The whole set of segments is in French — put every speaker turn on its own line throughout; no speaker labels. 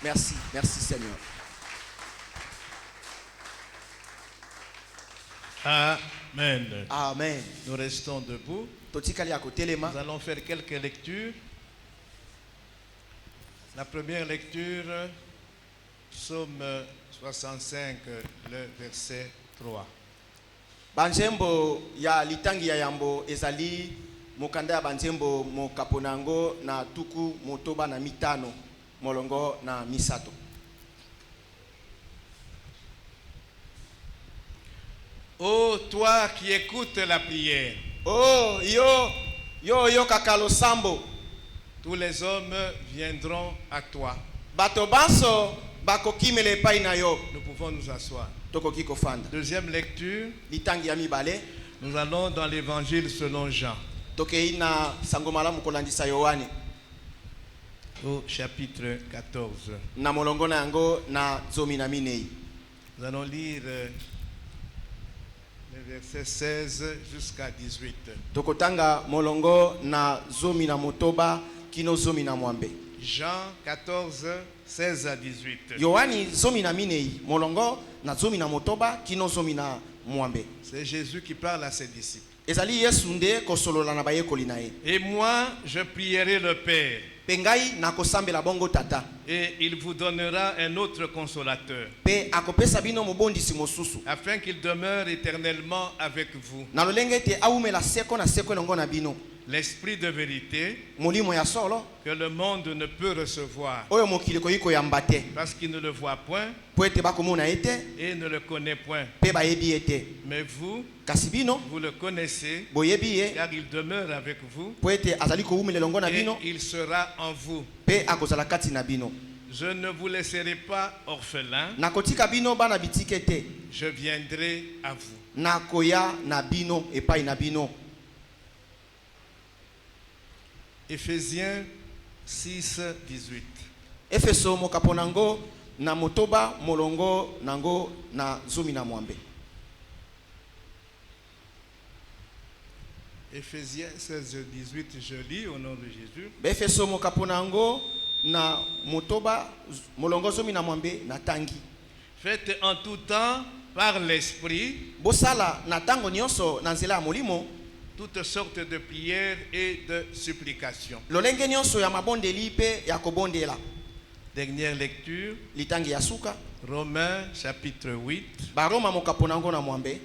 Merci, merci Seigneur.
Amen.
Amen.
Nous restons debout.
Nous
allons faire quelques lectures. La première lecture, Psaume 65, le verset 3.
Banjembo ya litangi ya yambo ezali mokanda ya banjembo mokaponango na tuku motoba na mitano molongo na misato.
Oh, toi qui écoutes la prière.
Oh, yo kakalo sambo.
Tous les hommes viendront à toi.
Bato baso bakokimele pai na yo.
Nous pouvons nous asseoir.
Tokoki kofanda.
Deuxième lecture.
Litangi ya mibale.
Nous allons dans l'évangile selon Jean.
Tokei na sangomala mukolandisa Yohane.
Au chapitre 14.
Na molongo na yango na zomi na minei.
Nous allons lire les versets 16 jusqu'à 18.
Tokotanga molongo na zomi na motoba kino zomi na mwambe.
Jean 14, 16 à 18.
Yohani zomi na minei molongo na zomi na motoba kino zomi na mwambe.
C'est Jésus qui parle à ses disciples.
Ezali Yesu nde kosolola na bayekoli na ye.
Et moi, je prierai le Père.
Pengai na kosambela bongo tata.
Et il vous donnera un autre consolateur.
Pe akopesa bino mobondisi mosusu.
Afin qu'il demeure éternellement avec vous.
Na lolenge te awumela seko na seko longo na bino.
L'esprit de vérité
Molimo ya solo
que le monde ne peut recevoir.
Oyo mokili koyiko yamba te.
Parce qu'il ne le voit point.
Po ete bakomona ete.
Et ne le connaît point.
Pe bayebi ete.
Mais vous,
kasi bino
vous le connaissez.
Boyebi ye.
Car il demeure avec vous.
Po ete azali kowumela longo na bino.
Et il sera en vous.
Pe akozala kati na bino.
Je ne vous laisserai pas orphelin.
Nakotika bino bana bitike te.
Je viendrai à vous.
Nakoya na bino epai na bino.
Éphésiens 6, 18.
Efeso mokaponango na motoba molongo nango na zomi na mwambe.
Éphésiens 16, 18, je lis au nom de Jésus.
Efeso mokaponango na motoba molongo zomi na mwambe na tangi.
Faites en tout temps par l'esprit.
Bosala na tango nyonso na nzela ya molimo.
Toutes sortes de prières et de supplications.
Lolenge nyonso ya mabondeli pe ya kobondela.
Dernière lecture.
Litangi ya suka.
Romains chapitre 8.
Baroma mokaponango na mwambe.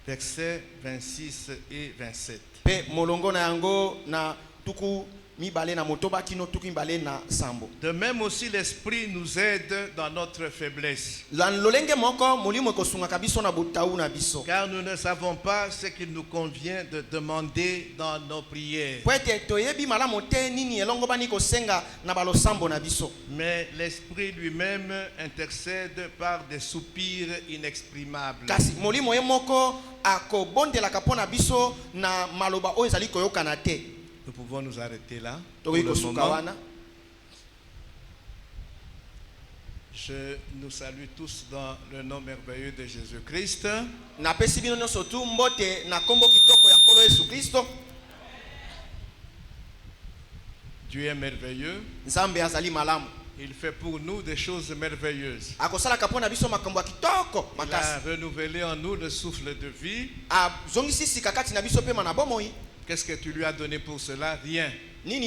Versets 26 et 27.
Pe molongo na yango na tuku mibale na motoba kino tuku mibale na sambo.
De même aussi l'esprit nous aide dans notre faiblesse.
Lolenge moko molimo kosunga kabiso na botau na biso.
Car nous ne savons pas ce qu'il nous convient de demander dans nos prières.
Poete toyebi malamu te nini elongo bani kosenga na balosambo na biso.
Mais l'esprit lui-même intercède par des soupirs inexprimables.
Kasi molimo ye moko akobondela kapona biso na maloba oyo ezali koyokana te.
Nous pouvons nous arrêter là. Je nous salue tous dans le nom merveilleux de Jésus-Christ. Dieu est merveilleux. Il fait pour nous des choses merveilleuses. Il a renouvelé en nous le souffle de vie. Qu'est-ce que tu lui as donné pour cela? Rien. C'est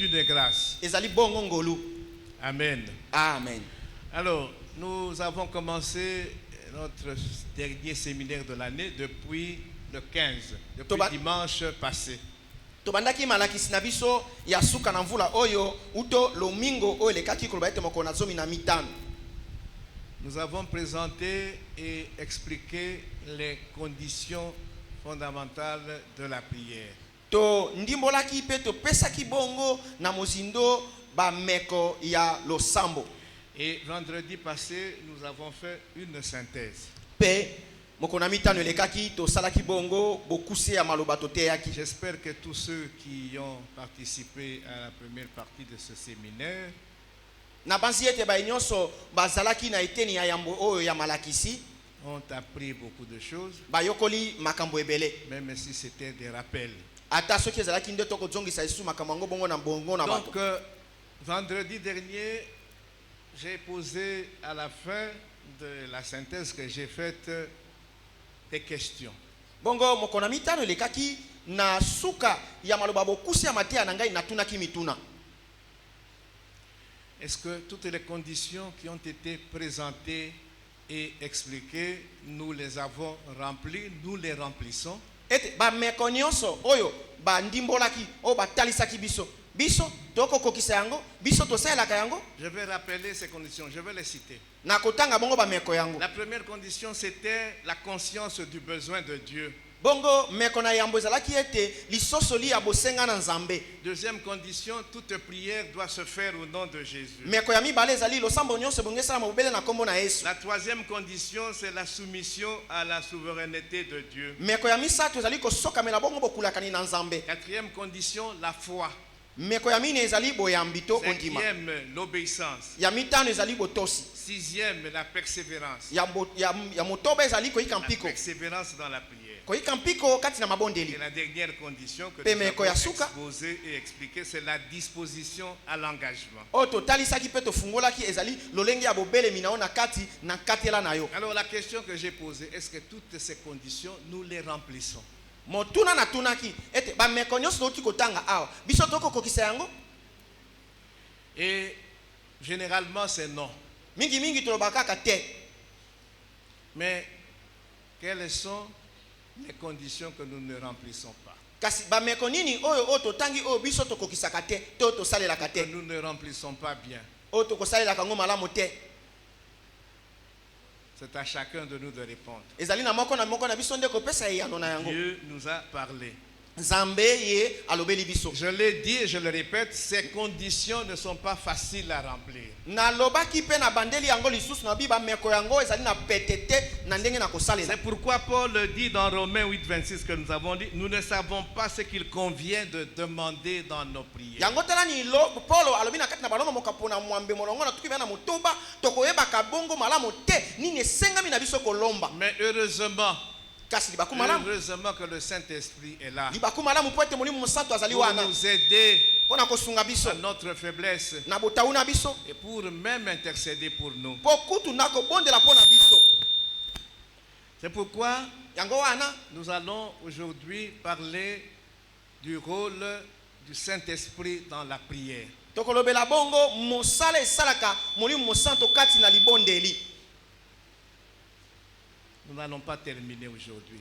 une grâce. Amen.
Amen.
Alors, nous avons commencé notre dernier séminaire de l'année depuis le 15, depuis dimanche passé. Nous avons présenté et expliqué les conditions fondamentale de la prière.
To ndimbolaki pe to pesaki bongo na mozindo ba meko ya losambo.
Et vendredi passé, nous avons fait une synthèse.
Pe mokona mitano lekaki to salaki bongo bokuse ya maloba to teyaki.
J'espère que tous ceux qui ont participé à la première partie de ce séminaire
na banzi ete ba nyonso bazalaki na eteni ya yambo oyo ya malakisi
ont appris beaucoup de choses,
bayokoli makambo ebele,
même si c'était des rappels.
ata soki ezalaki nde tokozongisa esu makambo yango bongo na bongo na bato.
Donc, vendredi dernier, j'ai posé à la fin de la synthèse que j'ai faite des questions.
Bongo mokona mitano elekaki na suka ya maloba bokusi ya mateya na ngai natunaki mituna.
Est-ce que toutes les conditions qui ont été présentées et expliquées, nous les avons remplies, nous les remplissons?
Ete ba meko nyonso oyo ba ndimbolaki o ba talisaki biso toko kokisa yango biso tosalaka yango.
Je vais rappeler ces conditions, je vais les citer.
Na kotanga bongo ba meko yango.
La première condition, c'était la conscience du besoin de Dieu.
Bongo meko na yambo ezalaki ete lisosoli ya bosenga na Nzambe.
Deuxième condition, toute prière doit se faire au nom de Jésus.
Meko ya mibale ezali losambo nyonso bongesala mobele na kombo na Yesu.
La troisième condition, c'est la soumission à la souveraineté de Dieu.
Meko ya misato ezali kosokamela bongo bokulakani na Nzambe.
Quatrième condition, la foi.
Meko ya mine ezali boyambi to ondima.
Cinquième, l'obéissance.
Ya mitano ezali botosi.
Sixième, la persévérance.
Ya motoba ezali koyika
La
mpiko.
persévérance dans la prière.
Koyika mpiko kati na mabondeli.
Et la dernière condition que
Pe
nous
meko
avons
ya suka.
exposée et expliquée, c'est la disposition à l'engagement.
O totalisaki pe tofungolaki ezali lolenge ya bobele minao na kati na katela na yo.
Alors la question que j'ai posée, est-ce que toutes ces conditions, nous les remplissons?
Motuna na tunaki ete ba meko nyonso oti kotanga awa biso toko kokisa yango.
Et généralement c'est non.
Mingi tolobaka ka te.
Mais quelles sont les conditions que nous ne remplissons pas?
Kasi ba meko nini oyo totangi oyo biso tokokisaka te to tosalelaka
Que
te.
nous ne remplissons pas bien.
Oyo tokosalelaka ngo malamu te.
C'est à chacun de nous de répondre.
Ezali na moko na biso nde kopesa yano na yango.
Dieu nous a parlé.
Nzambe ye alobeli biso.
Je l'ai dit et je le répète, ces conditions ne sont pas faciles à remplir.
Na lobaki pe na bandeli yango lisusu na biba meko yango ezali na petete na ndenge na kosalela.
C'est pourquoi Paul dit dans Romains 8, 26 que nous avons dit, nous ne savons pas ce qu'il convient de demander dans nos prières.
Yango tala ni lo Paulo alobi na kati na balongo mokapona mwambe molongo na tuki bana motoba tokoyeba kabongo malamu te nini esengami na biso kolomba.
Mais heureusement
que
le Saint-Esprit est là
pour
pour nous aider
à
à notre faiblesse et pour même intercéder pour nous. C'est pourquoi nous allons aujourd'hui parler du rôle du Saint-Esprit dans la prière. Nous n'allons pas terminer aujourd'hui.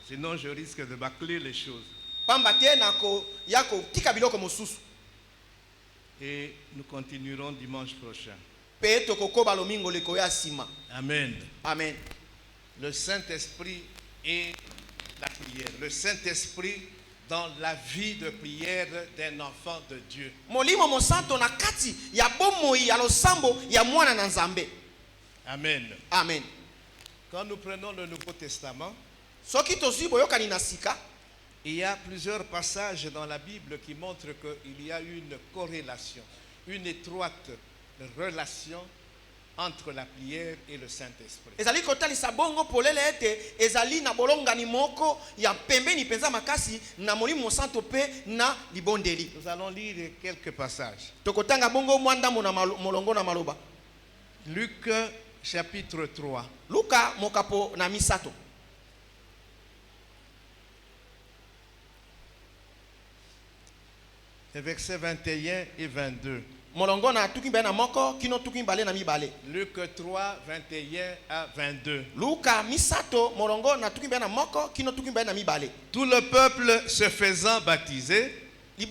Sinon, je risque de bâcler les choses. Et nous continuerons dimanche prochain. Amen.
Amen.
Le Saint-Esprit et la prière. Le Saint-Esprit dans la vie de prière d'un enfant de Dieu. Amen.
Amen.
Quand nous prenons le Nouveau Testament, il y a plusieurs passages dans la Bible qui montrent qu'il y a une corrélation, une étroite relation entre la prière et le Saint-Esprit. Nous allons lire quelques passages. Luc chapitre 3.
Luka mokapo na misato.
Versets 21 et 22.
Molongo na tuki bena moko kino tuki mbale na mibale.
Luc 3 21 à 22.
Luka misato molongo na tuki bena moko kino tuki mbale na mibale.
Tout le peuple se faisant baptiser,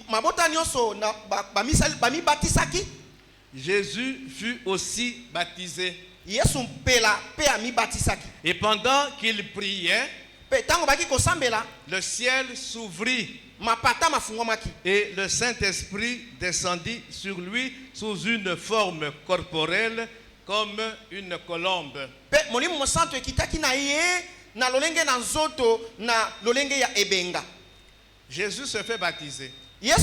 mabota nyonso na ba misali ba mi batisaki.
Jésus fut aussi baptisé.
Et
pendant qu'il priait,
le
ciel s'ouvrit et le Saint-Esprit descendit sur lui sous une forme corporelle comme une colombe. Jésus se fait baptiser. Et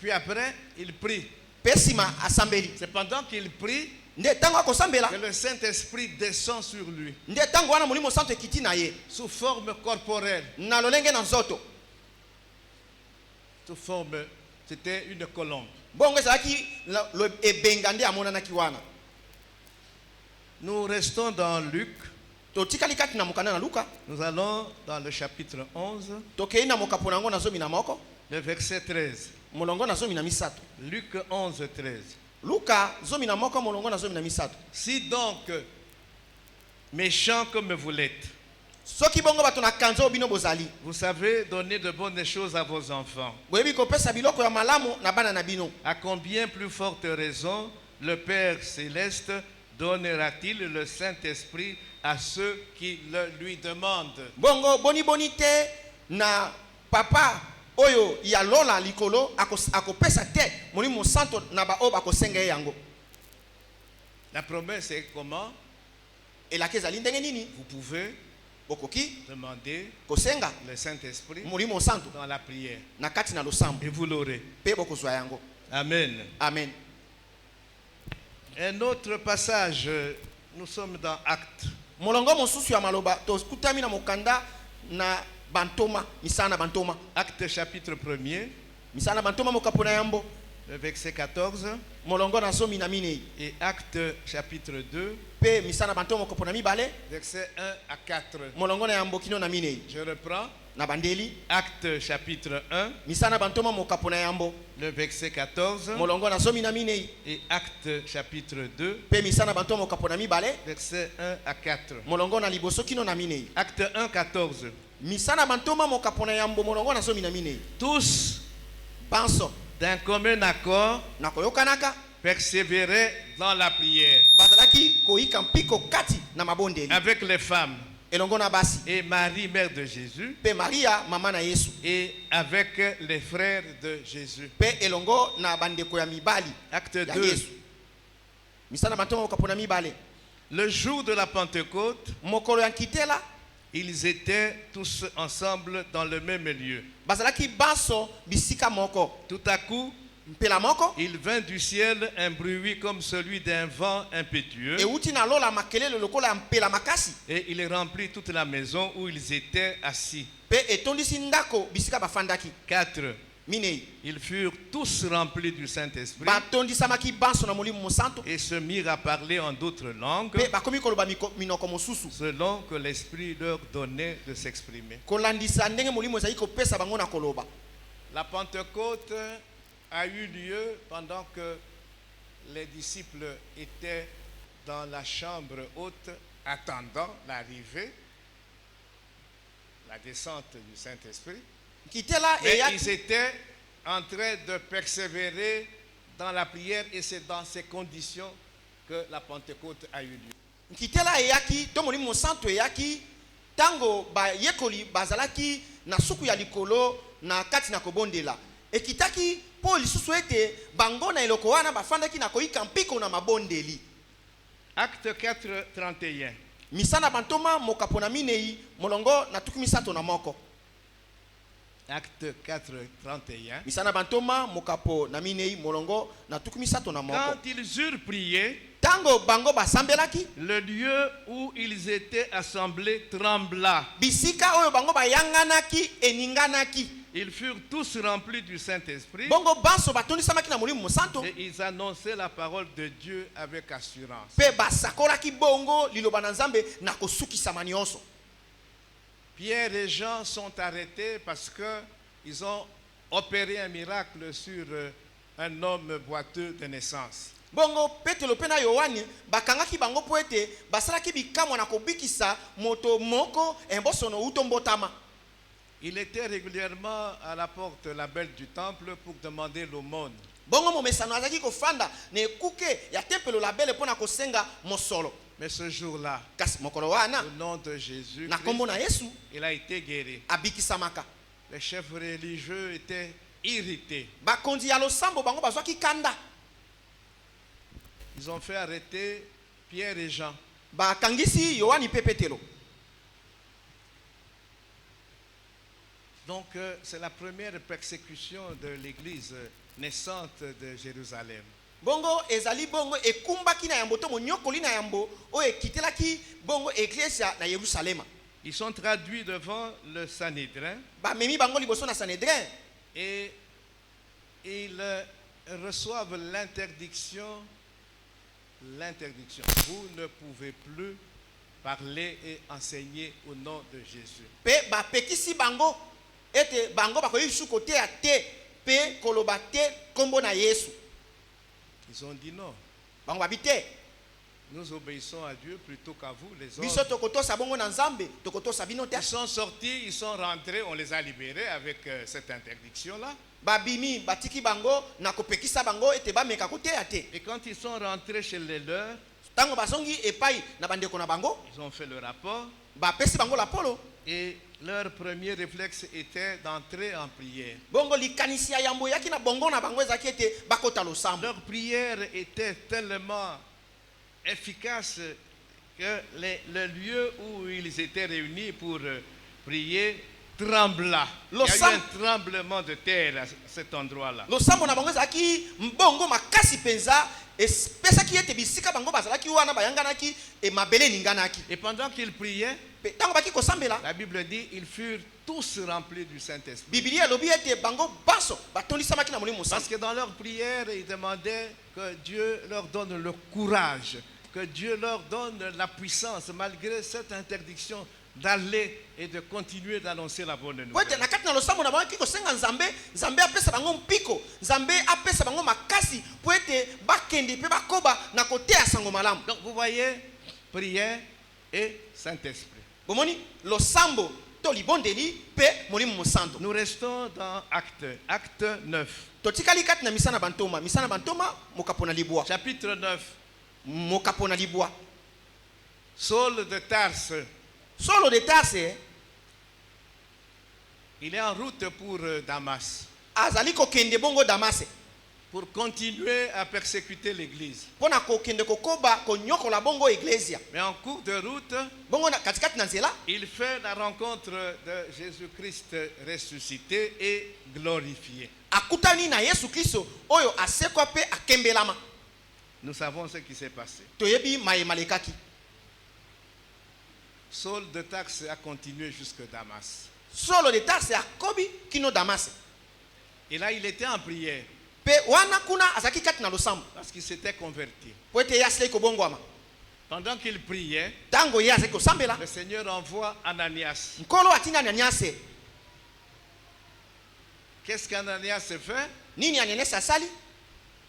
puis après, il prie. C'est pendant qu'il prie
nde tango akosambela
que le Saint-Esprit descend sur lui
nde tango wana molimo santo ekiti na ye
sous forme corporelle.
na lolenge na nzoto
Sous forme, c'était une colombe.
bongo ezalaki ebenga nde amonanaki wana.
Nous restons dans Luc.
totikali kati na mokanda na Luka.
Nous allons dans le chapitre 11,
tokei na mokapo nango na zomi na moko
le verset 13.
molongo na zomi na misato.
Luc 11, 13.
Luka zomi na moko molongo na zomi na misato.
Si donc, méchants comme vous l'êtes,
soki bongo bato na kanzo bino bozali
vous savez donner de bonnes choses à vos enfants,
boyebi kopesa biloko ya malamu na bana na bino,
à combien plus forte raison le Père Céleste donnera-t-il le Saint-Esprit à ceux qui le lui demandent?
bongo boni boni te na papa oyo ya lola likolo akopesa te molimo santo na baoyo bakosenga ye yango.
La promesse est comment?
elaki ezali ndenge nini?
Vous pouvez
bokoki
demander
kosenga
le Saint-Esprit
molimo santo
dans la prière
na kati na losambo
et vous l'aurez.
mpe bokozwa yango.
Amen.
Amen.
Un autre passage, nous sommes dans Actes.
molongo mosusu ya maloba tokutami na mokanda na bantoma misala na bantoma.
Actes chapitre 1er,
misala na bantoma mokapo na yambo
le verset 14,
molongo na zomi na minei
et Actes chapitre 2,
mpe misala na bantoma mokapo na mibale
verset 1 à 4.
molongo na yambo kino na minei
Je reprends.
na bandeli.
Actes chapitre 1,
misala na bantoma mokapo na yambo
le verset 14,
molongo na zomi na minei
et Actes chapitre 2,
mpe misala na bantoma mokapo na mibale
verset 1 à 4.
molongo na liboso kino na minei.
Acte 1, 14.
misala na bantoma mokapo na yambo molongo na zomi na minei.
Tous,
banso
d'un commun accord,
na koyokanaka
persévéraient dans la prière
bazalaki koyika mpiko kati na mabondeli
avec les femmes
elongo na basi
et Marie, mère de Jésus,
mpe Maria mama na Yesu
et avec les frères de Jésus.
mpe elongo na bandeko ya mibali
Acte
ya
2.
Yesu. misala na bantoma mokapo na mibale
Le jour de la Pentecôte,
mokolo ya nkitela
ils étaient tous ensemble dans le même lieu.
bazalaki banso bisika moko.
Tout à coup,
mpela moko
il vint du ciel un bruit comme celui d'un vent impétueux,
euti na lola makelele lokola ya mpela makasi
et il remplit toute la maison où ils étaient assis.
mpe etondisi ndako bisika bafandaki.
4.
minei
Ils furent tous remplis du Saint-Esprit
batondisamaki banso na molimo mosanto
et se mirent à parler en d'autres langues,
mpe bakomi koloba minoko mosusu
selon que l'Esprit leur donnait de s'exprimer.
kolandisa ndenge molimo ezali kopesa bango na koloba.
La Pentecôte a eu lieu pendant que les disciples étaient dans la chambre haute attendant l'arrivée, la descente du Saint-Esprit.
nkitela
Mais
eyaki
ils étaient en train de persévérer dans la prière et c'est dans ces conditions que la Pentecôte a eu lieu.
nkitela eyaki to molimo mosanto eyaki tango bayekoli bazalaki na suku ya likolo na kati na kobondela ekitaki mpo lisusu ete bango na eloko wana bafandaki na koyika mpiko na mabondeli.
Acte 4, 31.
misala na bantoma mokapo na minei molongo na tuku misato na moko.
Acte 4, 31.
misala na bantoma mokapo na minei molongo na tuku misato na moko.
Quand ils eurent prié,
tango bango basambelaki
le lieu où ils étaient assemblés trembla.
bisika oyo bango bayanganaki eninganaki.
Ils furent tous remplis du Saint-Esprit
bongo banso batondisamaki na molimo mosanto
et ils annonçaient la parole de Dieu avec assurance.
mpe basakolaki bongo liloba na Nzambe na kosukisama nyonso.
Pierre et Jean sont arrêtés parce qu'ils ont opéré un miracle sur un homme boiteux de naissance.
bongo Petelo mpe na Yohane bakangaki bango po ete basalaki bikamwa na kobikisa moto moko embosono uto mbotama.
Il était régulièrement à la porte la belle du temple pour demander l'aumône.
bongo momesano azalaki kofanda na ekuke ya tempelo la bele mpo na kosenga mosolo.
Mais ce jour-là,
kasi mokolo wana
au nom de Jésus,
na kombo na Yesu
il a été guéri.
abikisamaka.
Les chefs religieux étaient irrités.
bakonzi ya losambo bango bazwaki kanda
Ils ont fait arrêter Pierre et Jean.
bakangisi Yohane mpe Petelo.
Donc c'est la première persécution de l'église naissante de Jérusalem.
bongo ezali bongo ekumbaki na yambo to monyokoli na yambo o ekitelaki bongo Ecclesia na Yerusalema.
Ils sont traduits devant le Sanhédrin
Ba memi bango liboso na Sanhédrin
et ils reçoivent l'interdiction. Vous ne pouvez plus parler et enseigner au nom de Jésus.
pe ba pekisi bango ete bango ba koyi sukote ate pe koloba te kombo na Yesu.
Ils ont dit non.
Bango babite
Nous obéissons à Dieu plutôt qu'à vous, les
biso
autres.
tokotosa bongo na Nzambe tokotosa bino te.
Ils sont sortis, ils sont rentrés, on les a libérés avec cette interdiction-là.
Babimi batiki bango na kopekisa bango ete bameka koteya te.
Et quand ils sont rentrés chez les leurs,
Tango bazongi epai na bandeko na bango
ils ont fait le rapport
bapesi bango la polo
et leur premier réflexe était d'entrer en prière.
bongo likanisi ya yambo yaki na bongo na bango ezaki ete bakota losambo.
Leur prière était tellement efficace que le lieu où ils étaient réunis pour prier trembla. Il y a eu un tremblement de terre à cet endroit-là.
Losambo na bango ezaki mbongo makasi penza espesaki ete bisika bango bazalaki wana bayanganaki e mabele ninganaki.
Et pendant qu'ils priaient,
Pe tango baki kosambela
la Bible dit ils furent tous remplis du Saint-Esprit.
Biblia lobi ete bango baso batondisamaki na molimo
Parce
mosantu.
que dans leur prière, ils demandaient que Dieu leur donne le courage, que Dieu leur donne la puissance, malgré cette interdiction, d'aller et de continuer d'annoncer la bonne
Po ete
nouvelle.
na kati na losambo na bango ki kosenga Nzambe apesa bango mpiko, Nzambe apesa bango makasi po ete bakende pe bakoba na koteya sango malamu.
Donc vous voyez, prière et Saint-Esprit.
Bomoni losambo to libondeli pe molimo mosantu.
Nous restons dans Acte 9.
Totikali kati na misana bantoma mokapo na libwa.
Chapitre 9.
Mokapo na libwa.
Saul de Tarse,
Solo de Tarse
il est en route pour Damas,
azali kokende bongo Damase
pour continuer à persécuter l'église.
pona kokende kokoba konyokola bongo Ecclesia.
Mais en cours de route,
Bongo na katikati na nzela
il fait la rencontre de Jésus-Christ ressuscité et glorifié.
akutani na Yesu Kristo oyo asekwa pe akembelama.
Nous savons ce qui s'est passé.
Toyebi mayemalekaki.
Saul de Tarse a continué jusque Damas.
Solo de Tarse akobi kino Damase.
Et là, il était en prière
Pe wana kuna azaki kati na losambo
parce qu'il s'était converti.
po ete yasile kobongwama.
Pendant qu'il priait,
Tango ye azaki kosambela
le Seigneur envoie Ananias.
nkolo atinda Ananiase.
Qu'est-ce qu'Ananias fait?
Nini Ananiase asali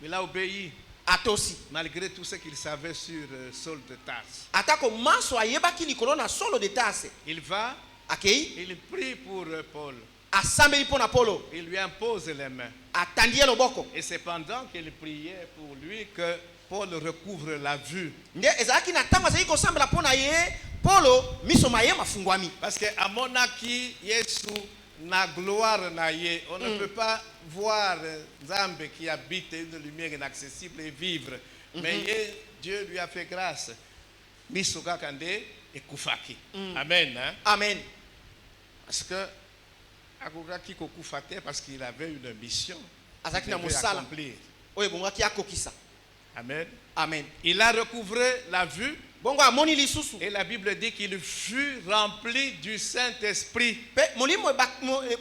Il a obéi
atosi.
malgré tout ce qu'il savait sur Saul de Tarse.
Atako maso ayebaki likolo na Solo de Tarse.
Il va,
Akei
il prie pour Paul.
asambeli pona Polo
Il lui impose les mains.
atandi ye loboko.
Et c'est pendant qu'il priait pour lui que Paul recouvre la vue.
Nde ezalaki na tango azali kosambela pona ye Polo miso maye mafungwami.
Parce que amonaki Yesu na gloire na ye, on ne peut pas voir Nzambe qui habite une lumière inaccessible et vivre. Mais ye, Dieu lui a fait grâce. Miso kakande ekufaki. Amen. Hein?
Amen.
Parce que akokaki kokufate parce qu'il avait une mission.
Azalaki
qu'il
na
devait
mosala
accomplir.
oyo bongaki akokisa.
Amen.
Amen.
Il a recouvré la vue
Bongo amoni lisusu.
et la Bible dit qu'il fut rempli du Saint-Esprit.
Pe molimo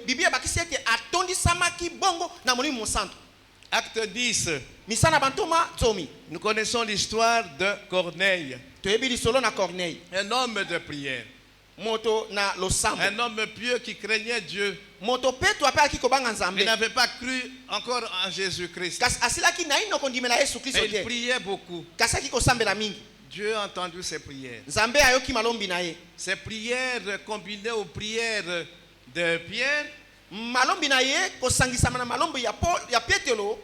Biblia bakisi ete atondisamaki bongo na molimo mosantu.
Acte 10.
Misana bantoma zomi.
Nous connaissons l'histoire de Corneille,
Toyebi lisolo na Corneille.
un homme de prière,
Moto na losambo.
un homme pieux qui craignait Dieu.
Moto petu ape aki kobanga
Il
Nzambe.
n'avait pas cru encore en Jésus-Christ.
Kasi asilaki na ino kondimela Yesu Kristo
Mais il
te.
priait beaucoup.
Kasi aki kosambela mingi.
Dieu a entendu ses prières.
Nzambe ayoki malombi na ye.
Ces prières combinées aux prières de Pierre
Malombi na ye kosangisama na malombi ya Petelo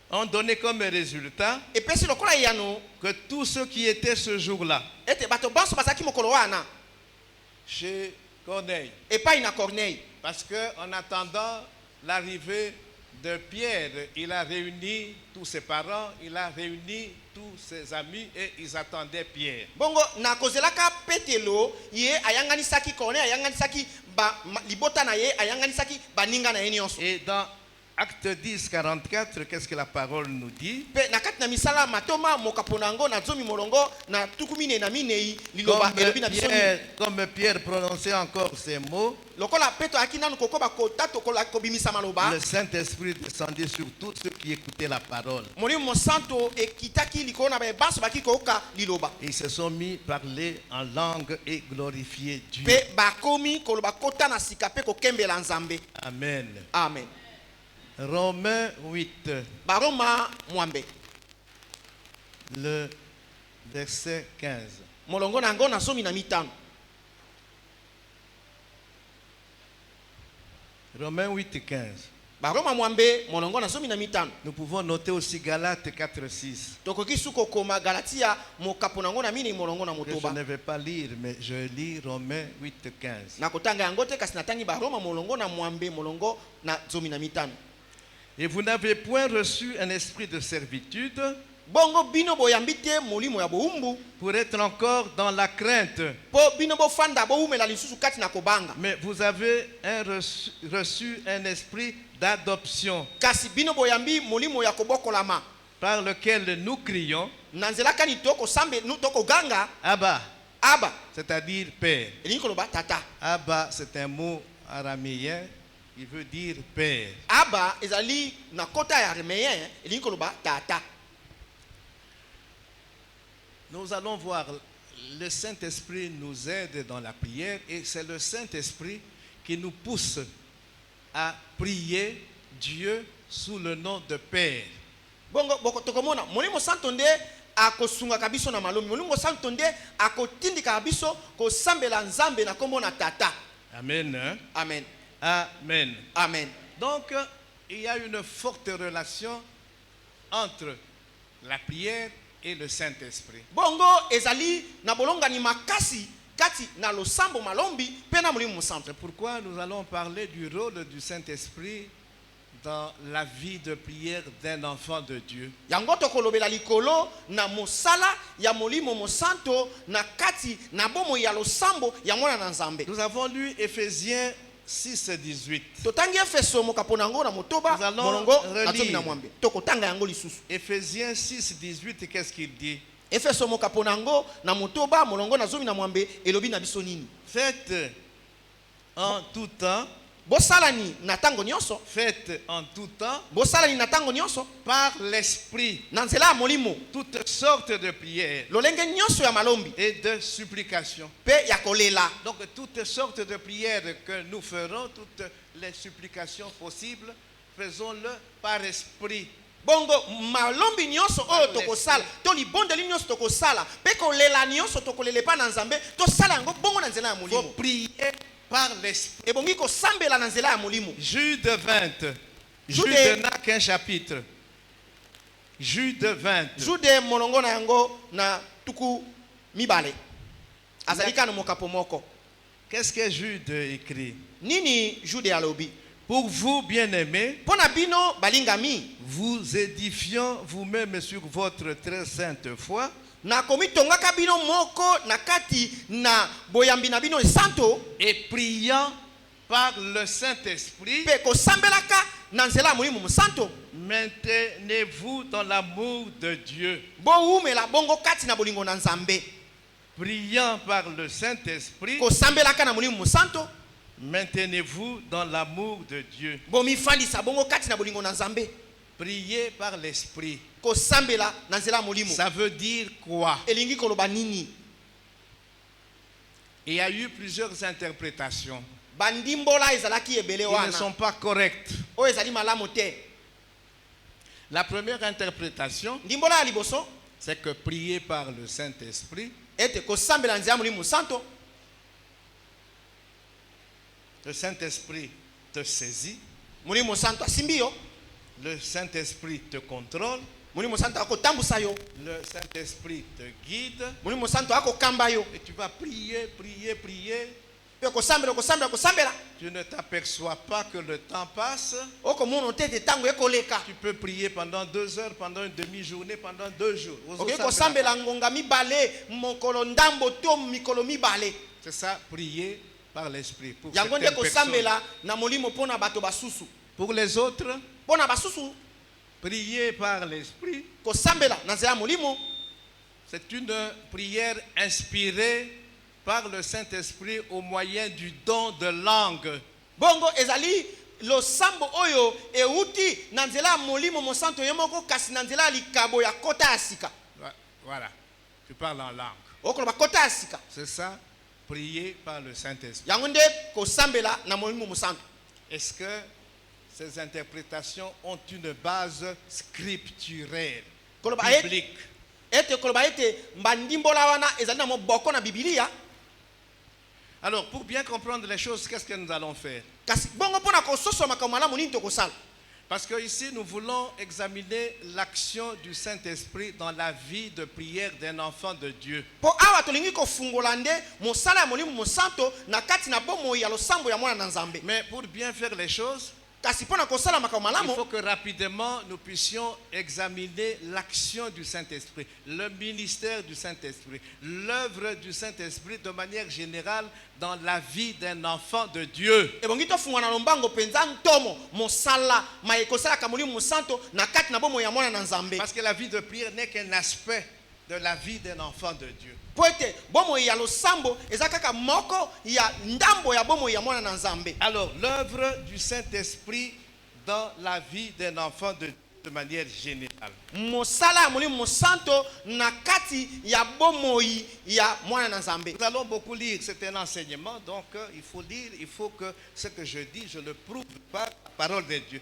ont donné comme résultat
epesi lokola yano
que tous ceux qui étaient ce jour-là
ete bato banso bazalaki mokolo wana
chez Corneille,
epai na Corneille.
parce qu'en attendant l'arrivée de Pierre, il a réuni tous ses parents, il a réuni tous ses amis et ils attendaient Pierre.
Bongo na kozelaka Petelo ye ayanganisaki Corneille ayanganisaki ba libota na ye ayanganisaki baninga na ye nyonso.
Et dans Acte 10, 44, qu'est-ce que la parole nous dit?
Pe na kati na misala matoma mokapo na yango na zomi molongo na tuku minei na minei liloba elobi na biso nini.
Comme Pierre prononçait encore ces mots,
Lokola Petro aki nanu kokoba kota tokola kobimisa maloba.
le Saint-Esprit descendait sur tous ceux qui écoutaient la parole.
Molimo santo ekitaki likolo na baso baki koyoka liloba.
Et ils se sont mis à parler en langue et glorifier Dieu.
Pe bakomi koloba kota na sika pe kokembela nzambe.
Amen.
Amen.
Romains 8,
Baroma mwambe.
le verset 15.
Molongo na ngo na zomi na mitano.
Romains 8, 15.
Baroma mwambe molongo na zomi na mitano.
Nous pouvons noter aussi Galates 4, 6.
Tokoki suko koma Galatia mokapo na ngo na minei molongo na
Que je
motoba.
ne vais pas lire, mais je lis Romains 8, 15.
Na kotanga yango te kasi natangi Baroma molongo na mwambe molongo na zomi na mitano.
Et vous n'avez point reçu un esprit de servitude
Bongo bino boyambi te molimo ya boumbu
pour être encore dans la crainte,
po bino bofanda boumela lisusu kati na kobanga.
mais vous avez reçu un esprit d'adoption
Kasi bino boyambi molimo ya kobokolama
par lequel nous crions
na nzela kani toko sambe nu toko ganga
Abba,
aba
c'est-à-dire Père.
elingi koloba tata.
Abba, c'est un mot araméen, il veut dire Père.
Aba ezali na kota ya araméen elingi koloba tata.
Nous allons voir, le Saint-Esprit nous aide dans la prière et c'est le Saint-Esprit qui nous pousse à prier Dieu sous le nom de Père.
Bongo boko tokomona molimo santo nde akosunga kabiso na malomi. Molimo santo nde akotindika kabiso kosambela nzambe na kombo na tata.
Amen. Hein?
Amen.
Amen.
Amen.
Donc, il y a une forte relation entre la prière et le Saint-Esprit.
Bongo ezali na bolonga ni makasi kati na losambo malombi pe na molimo santo.
C'est pourquoi nous allons parler du rôle du Saint-Esprit dans la vie de prière d'un enfant de Dieu.
Yango tokolobela likolo na mosala ya molimo mosanto na kati na bomo ya losambo ya mwana na nzambe.
Nous avons lu Éphésiens 6, 18.
Totangi Efeso mokapo nango na motoba
Nous allons
molongo na
relire.
zomi na mwambe. Tokotanga yango lisusu.
Éphésiens 6, 18, qu'est-ce qu'il dit?
Efeso mokapo nango na motoba molongo na zomi na mwambe elobi na biso nini?
Faites en tout temps,
Bosalani na tango nyonso.
faites en tout temps,
Bosalani na tango nyonso
par l'Esprit,
na nzela ya molimo.
toutes sortes de prières
Lolenge nyonso ya malombi
et de supplications.
pe ya kolela.
Donc toutes sortes de prières que nous ferons, toutes les supplications possibles, faisons-le par esprit.
Bongo malombi nyonso oyo tokosala to libondeli nyonso tokosala pe kolela nyonso tokolele pa na nzambe tosala yango bongo na nzela ya
Il
molimo.
faut prier par l'esprit.
Ebongi kosambela na nzela ya molimo.
Jude 20.
Jude.
Jude n'a qu'un chapitre. Jude 20.
Jude molongo na yango na tuku mibale. Azali kana mokapo moko.
Qu'est-ce que Jude écrit?
Nini Jude alobi?
Pour vous, bien-aimés,
Pona bino balingami
vous édifiant vous-même sur votre très sainte foi,
na komitongaka bino moko na kati na boyambi na bino santo
et priant par le Saint-Esprit,
pe kosambelaka na nzela ya molimo santo.
maintenez-vous dans l'amour de Dieu.
Boumela bongo kati na bolingo na nzambe.
Priant par le Saint-Esprit,
Kosambelaka na molimo santo.
maintenez-vous dans l'amour de Dieu.
Bomifandisa bongo kati na bolingo na nzambe.
Priez par l'Esprit.
Kosambela na nzela ya molimo.
Ça veut dire quoi?
Elingi koloba nini?
Il y a eu plusieurs interprétations
Bandimbola ezalaki ebele
qui ne
wana.
sont pas correctes.
O ezali malamu te.
La première interprétation,
Ndimbola ya liboso
c'est que prier par le Saint-Esprit,
ete kosambela nzela ya molimo santo.
le Saint-Esprit te saisit,
Molimo santo asimbi yo.
le Saint-Esprit te contrôle,
Molimo santo akotambusa yo.
le Saint-Esprit te guide,
Molimo santo akokamba yo.
et tu vas prier, prier, prier.
Pe kosambela kosambela kosambela.
Tu ne t'aperçois pas que le temps passe.
Okomona te te tango ekoleka.
Tu peux prier pendant 2 heures, pendant une demi-journée, pendant 2 jours.
Ok kosambela ngonga mibale mokolo ndambo to mikolo mibale.
C'est ça, prier par l'Esprit. Pour
Yango nde
certaines personnes.
kosambela na molimo pona bato basusu.
Pour les autres,
mpo na basusu
prier par l'Esprit,
kosambela na nzela ya molimo
c'est une prière inspirée par le Saint-Esprit au moyen du don de langue.
bongo ezali losambo oyo euti na nzela ya molimo mosanto ye moko kasi na nzela ya likabo ya kota ya sika.
Voilà, tu parles en langue.
okoloba kota ya sika
C'est ça, prier par le Saint-Esprit.
yango nde kosambela na molimo mosanto.
Est-ce que ces interprétations ont une base scripturelle,
Koloba
biblique?
ete koloba ete mbandimbola wana ezali na moboko na bibilia.
Alors, pour bien comprendre les choses, qu'est-ce que nous allons faire?
Kasi bongo mpona kososola makambo malamu nini tokosala.
Parce que ici, nous voulons examiner l'action du Saint-Esprit dans la vie de prière d'un enfant de Dieu.
Po awa tolingi kofungola nde mosala ya molimo mosanto na kati na bomoi ya losambo ya mwana na nzambe.
Mais pour bien faire les choses,
Kasi mpona kosala makambo
il
malamu
faut que rapidement nous puissions examiner l'action du Saint-Esprit, le ministère du Saint-Esprit, l'œuvre du Saint-Esprit de manière générale dans la vie d'un enfant de Dieu.
ebongi tofunga na lombango penza ntomo mosala mayekosalaka molimo mosanto na kati na bomoi ya mwana na nzambe.
Parce que la vie de prière n'est qu'un aspect de la vie d'un enfant de Dieu.
Po ete bomoi ya losambo eza kaka moko ya ndambo ya bomoi ya mwana na nzambe.
Alors, l'œuvre du Saint-Esprit dans la vie d'un enfant de manière générale.
Mosala ya molimo mosanto na kati ya bomoi ya mwana na nzambe.
Nous allons beaucoup lire, c'est un enseignement, donc il faut lire, il faut que ce que je dis, je le prouve par la parole de Dieu.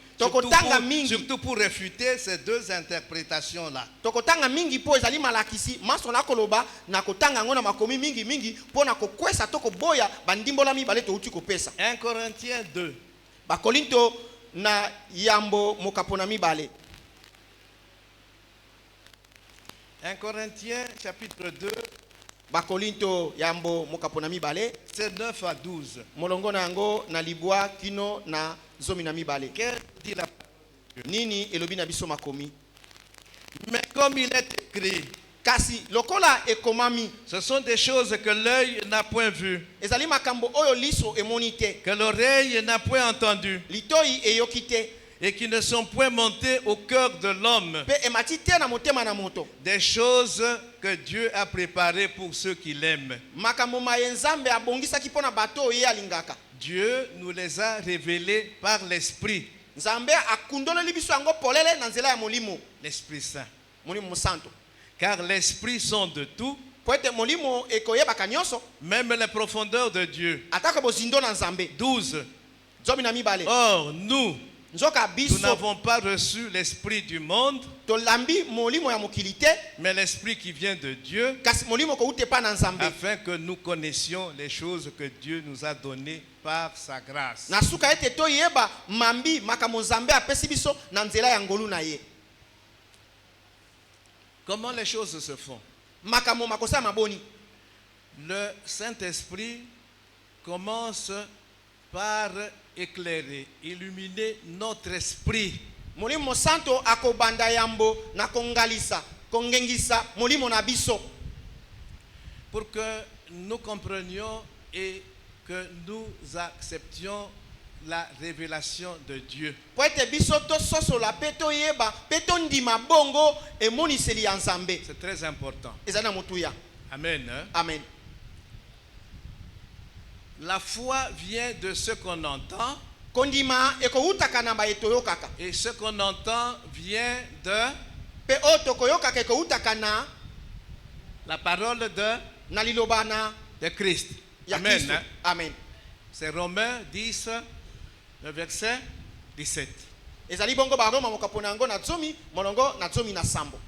Surtout pour réfuter ces deux interprétations-là.
Tokotanga mingi po ezali malakisi maso na koloba na kotanga ngona makomi mingi mingi po na kokwesa toko boya bandimbola mibale to uti kopesa.
1 Corinthiens 2.
Bakolinto na yambo mokapona mibale.
1 Corinthiens chapitre 2.
Bakolinto yambo mokapona mibale.
C'est 9 à 12.
Molongo na yango na libwa kino na zomi na mibale.
Qu'est-ce que dit la parole?
Nini elobi na biso makomi.
Mais comme il est écrit,
Kasi lokola ekomami
ce sont des choses que l'œil n'a point vues,
ezali makambo oyo liso emonite
que l'oreille n'a point entendues,
litoi eyokite
et qui ne sont point montées au cœur de l'homme.
pe emati te na motema na moto.
Des choses que Dieu a préparées pour ceux qui l'aiment.
Makambo maye nzambe abongisaki pona bato ye alingaka.
Dieu nous les a révélées par l'Esprit,
Nzambe akundoleli biso yango polele na nzela ya molimo,
l'Esprit Saint.
molimo mosanto.
Car l'Esprit sonde tout,
Po ete molimo ekoyebaka nyonso
même les profondeurs de Dieu.
atako bozindo na nzambe.
12.
Zomi na mibale.
Or, nous
Nzoka biso
n'avons pas reçu l'Esprit du monde,
tolambi molimo ya mokili te,
mais l'Esprit qui vient de Dieu,
kasi molimo koute pa na nzambe.
afin que nous connaissions les choses que Dieu nous a données par sa grâce.
Na suka ete toyeba mambi makambo nzambe apesi biso na nzela ya ngolu na ye.
Comment les choses se font?
Makambo makosa maboni.
Le Saint-Esprit commence par éclairer, illuminer notre esprit.
Molimo mosanto akobanda yambo na kongalisa, kongengisa molimo na biso
Pour que nous comprenions et que nous acceptions la révélation de Dieu.
po ete biso tososola pe toyeba pe tondima bongo emoniseli ya nzambe.
C'est très important.
Ezali na motuya.
Amen. Hein?
Amen.
La foi vient de ce qu'on entend,
Kondima ekowutaka na ba etoyokaka.
et ce qu'on entend vient de
Pe o tokoyokaka ekowutaka na
la parole
na liloba
de Christ.
ya
Amen.
Kristo.
Hein?
Amen.
C'est Romains 10, le verset 17.
Ezali bongo ba Roma mokapona yango na zomi molongo na zomi na sambo.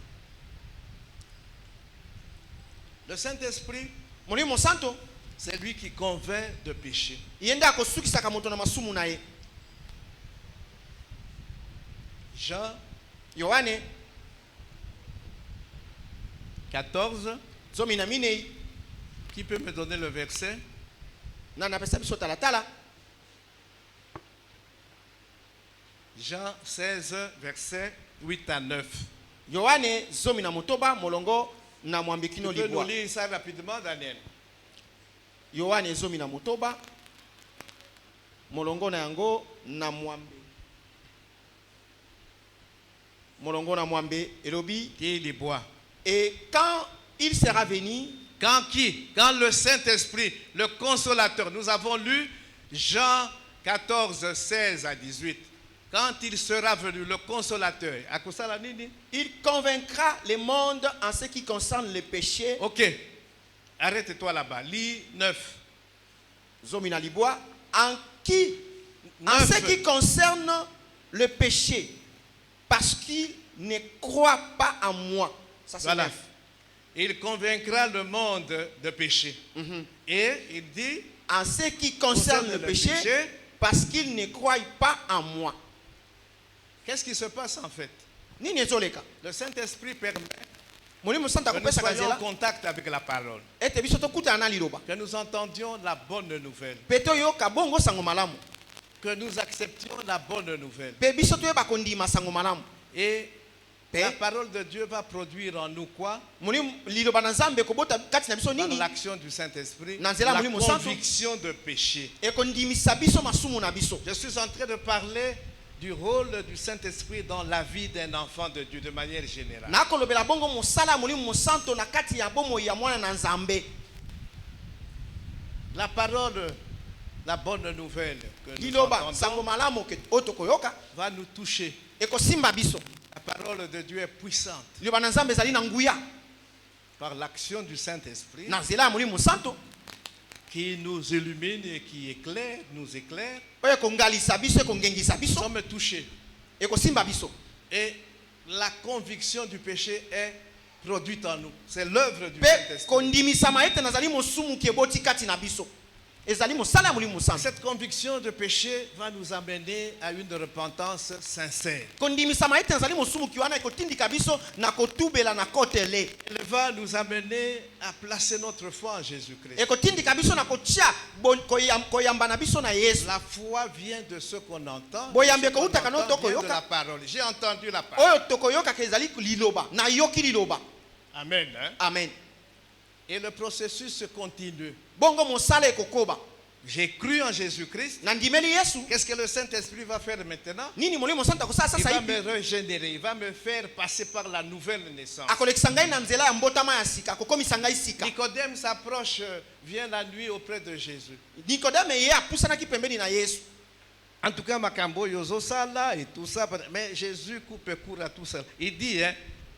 Le Saint-Esprit,
Molimo mosanto
c'est lui qui convainc de péché.
yenda akosukisaka moto na masumu na ye.
Jean
Yohane
14,
zomi na minei
qui peut me donner le verset?
na napesa biso talatala.
Jean 16, verset 8 à 9.
Yohane zomi na motoba molongo na mwambi kino
Tu peux nous
libwa.
lire ça rapidement, Daniel?
Yohane zomi na motoba molongo na yango na mwambi molongo na mwambe elobi
qu'il y boit.
et quand il sera venu
Quand qui? Quand le Saint-Esprit, le consolateur. Nous avons lu Jean 14, 16 à 18. Quand il sera venu, le consolateur. À quoi ça, la nini?
il convaincra le monde en ce qui concerne le péché.
Ok. Arrête-toi là-bas. Lis 9.
Zomina liboa en
Neuf.
ce qui concerne le péché, parce qu'il ne croit pas en moi. Ça c'est
Voilà.
neuf.
Il convaincra le monde de péché. Et il dit,
En ce qui concerne le péché, parce qu'il ne croit pas en moi.
qu'est-ce qui se passe en fait?
Nini ezoleka?
Le Saint-Esprit permet
Molimo Santa
que nous
kopesa
soyons en
kazela
contact avec la parole.
ete biso tokutana na liloba.
Que nous entendions la bonne nouvelle.
Pe toyoka bongo sango malamu.
Que nous acceptions la bonne nouvelle.
Pe biso toyeba kondima sango malamu.
Et
Pe
la parole de Dieu va produire en nous quoi?
molimo liloba na Nzambe kobota kati na biso
Par
nini?
l'action du Saint-Esprit,
Na nzela
la
molimo santo.
conviction de péché.
Ekondimisa biso masumu na biso.
Je suis en train de parler du rôle du Saint-Esprit dans la vie d'un enfant de Dieu de manière générale.
Nakolobela bongo mosala molimo santo na kati ya bomo ya mwana na Nzambe.
La parole, la bonne nouvelle que nous
Liloba
entendons
sango malamu ke otokoyoka
va nous toucher.
ekosimba biso.
La parole de Dieu est puissante.
Liloba na Nzambe ezali na nguya
Par l'action du Saint-Esprit
na nzela ya molimo santo
qui nous illumine et qui éclaire, nous éclaire,
oyo ekongalisa biso ekongengisa
nous
biso
sommes touchés.
ekosimba biso.
Et la conviction du péché est produite en nous. C'est l'œuvre du
Pe
Saint-Esprit.
kondimisama ete nazali mosumu ki eboti kati na biso ezali mosala ya molimo santo.
Cette conviction de péché va nous amener à une repentance sincère.
kondimisama ete nazali mosumu ki wana ekotindika biso na kotubela na kotele.
Elle va nous amener à placer notre foi en Jésus-Christ.
Ekotindika biso na kotia koyamba na biso na Yesu.
La foi vient de ce qu'on entend.
Boyambe
Ce qu'on
kouta kano
entend
toko
vient de
yoka.
la parole. J'ai entendu la parole.
Oyo tokoyoka ezali liloba na yoki liloba.
Amen. Hein?
Amen.
Et le processus se continue.
Bongo mosala ekokoba.
J'ai cru en Jésus-Christ.
Na ndimeli Yesu.
Qu'est-ce que le Saint-Esprit va faire maintenant?
Nini molimo santo akosala
Il
sasa
va me
hivi?
régénérer. Il va me faire passer par la nouvelle naissance.
Akolekisa ngai na nzela ya mbotama ya sika akokomisa ngai sika.
Nicodème s'approche, vient la nuit auprès de Jésus.
Nikodeme ye apusanaki pembeni na Yesu.
En tout cas, Makambo, Yozo Sala et tout ça. Mais Jésus coupe court à tout ça. Il dit, hein,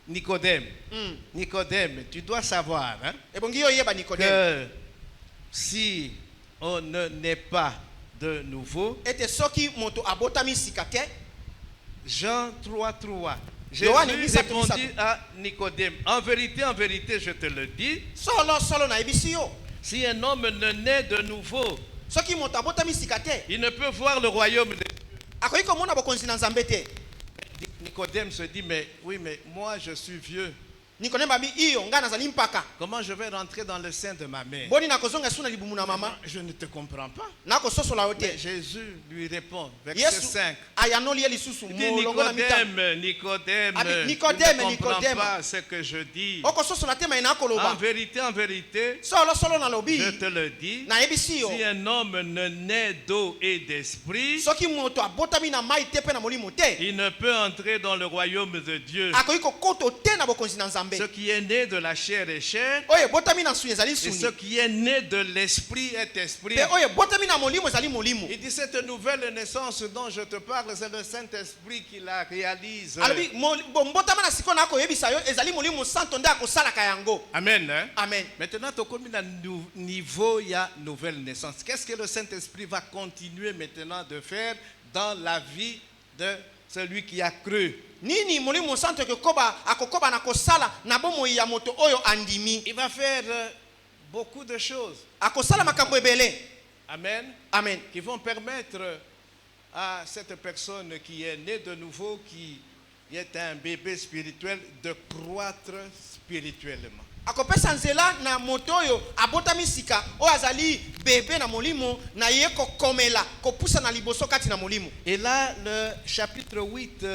Nicodème, Nicodème, tu dois savoir hein,
Ebongi yo yeba Nikodeme.
que si on ne naît pas de nouveau,
Ete soki moto abotami sika te.
Jean 3:3.
Yohane
Jésus
misato,
répondit
misato.
à Nicodème, en vérité, je te le dis,
Solo na ebisi yo.
si un homme ne naît de nouveau,
Soki moto abotami sika te.
il ne peut voir le royaume de Dieu.
Akoki komona bokonzi na Nzambe te.
Nicodème se dit, mais oui, mais moi je suis vieux.
Nikodeme babi iyo nga nazali mpaka.
Comment je vais rentrer dans le sein de ma mère?
Boni nakozonga suna libumu na mama.
Je ne te comprends pas.
Nakososola yo
Mais
te.
Jésus lui répond, verset
Yesu
5.
ayanoli ye lisusu
Il dit,
molongo na mitano.
Nicodème,
Ah,
tu
Nicodème,
ne comprends
Nicodème.
pas ce que je dis.
Okososola te mai nakoloba.
En vérité,
Solo na lobi.
je te le dis,
Na ebisi yo.
si un homme ne naît d'eau et d'esprit,
Soki moto abotami na mai te pe na molimo te.
il ne peut entrer dans le royaume de Dieu.
Akoki kokoto te na bokonzi na Nzambe.
Ce qui est né de la chair est chair,
Oye botami na suni ezali
et
suni.
ce qui est né de l'esprit est esprit.
Pe oye botami na molimo ezali molimo.
Il dit, cette nouvelle naissance dont je te parle, c'est le Saint-Esprit qui la réalise.
Alobi mbotama na siko na koyebisa yo ezali molimo santo nde akosalaka yango.
Amen. Hein?
Amen.
Maintenant, tu as na niveau, il y a nouvelle naissance. Qu'est-ce que le Saint-Esprit va continuer maintenant de faire dans la vie de celui qui a cru?
Nini molimo santo akokoba na kosala na bomoi ya moto oyo andimi.
Il va faire beaucoup de choses.
Akosala makambo ebele.
Amen.
Amen.
Qui vont permettre à cette personne qui est née de nouveau, qui est un bébé spirituel, de croître spirituellement.
Akopesa nzela na moto oyo abotami sika oyo azali bebe na molimo na ye kokomela kopusa na liboso kati na molimo.
Et là, le chapitre 8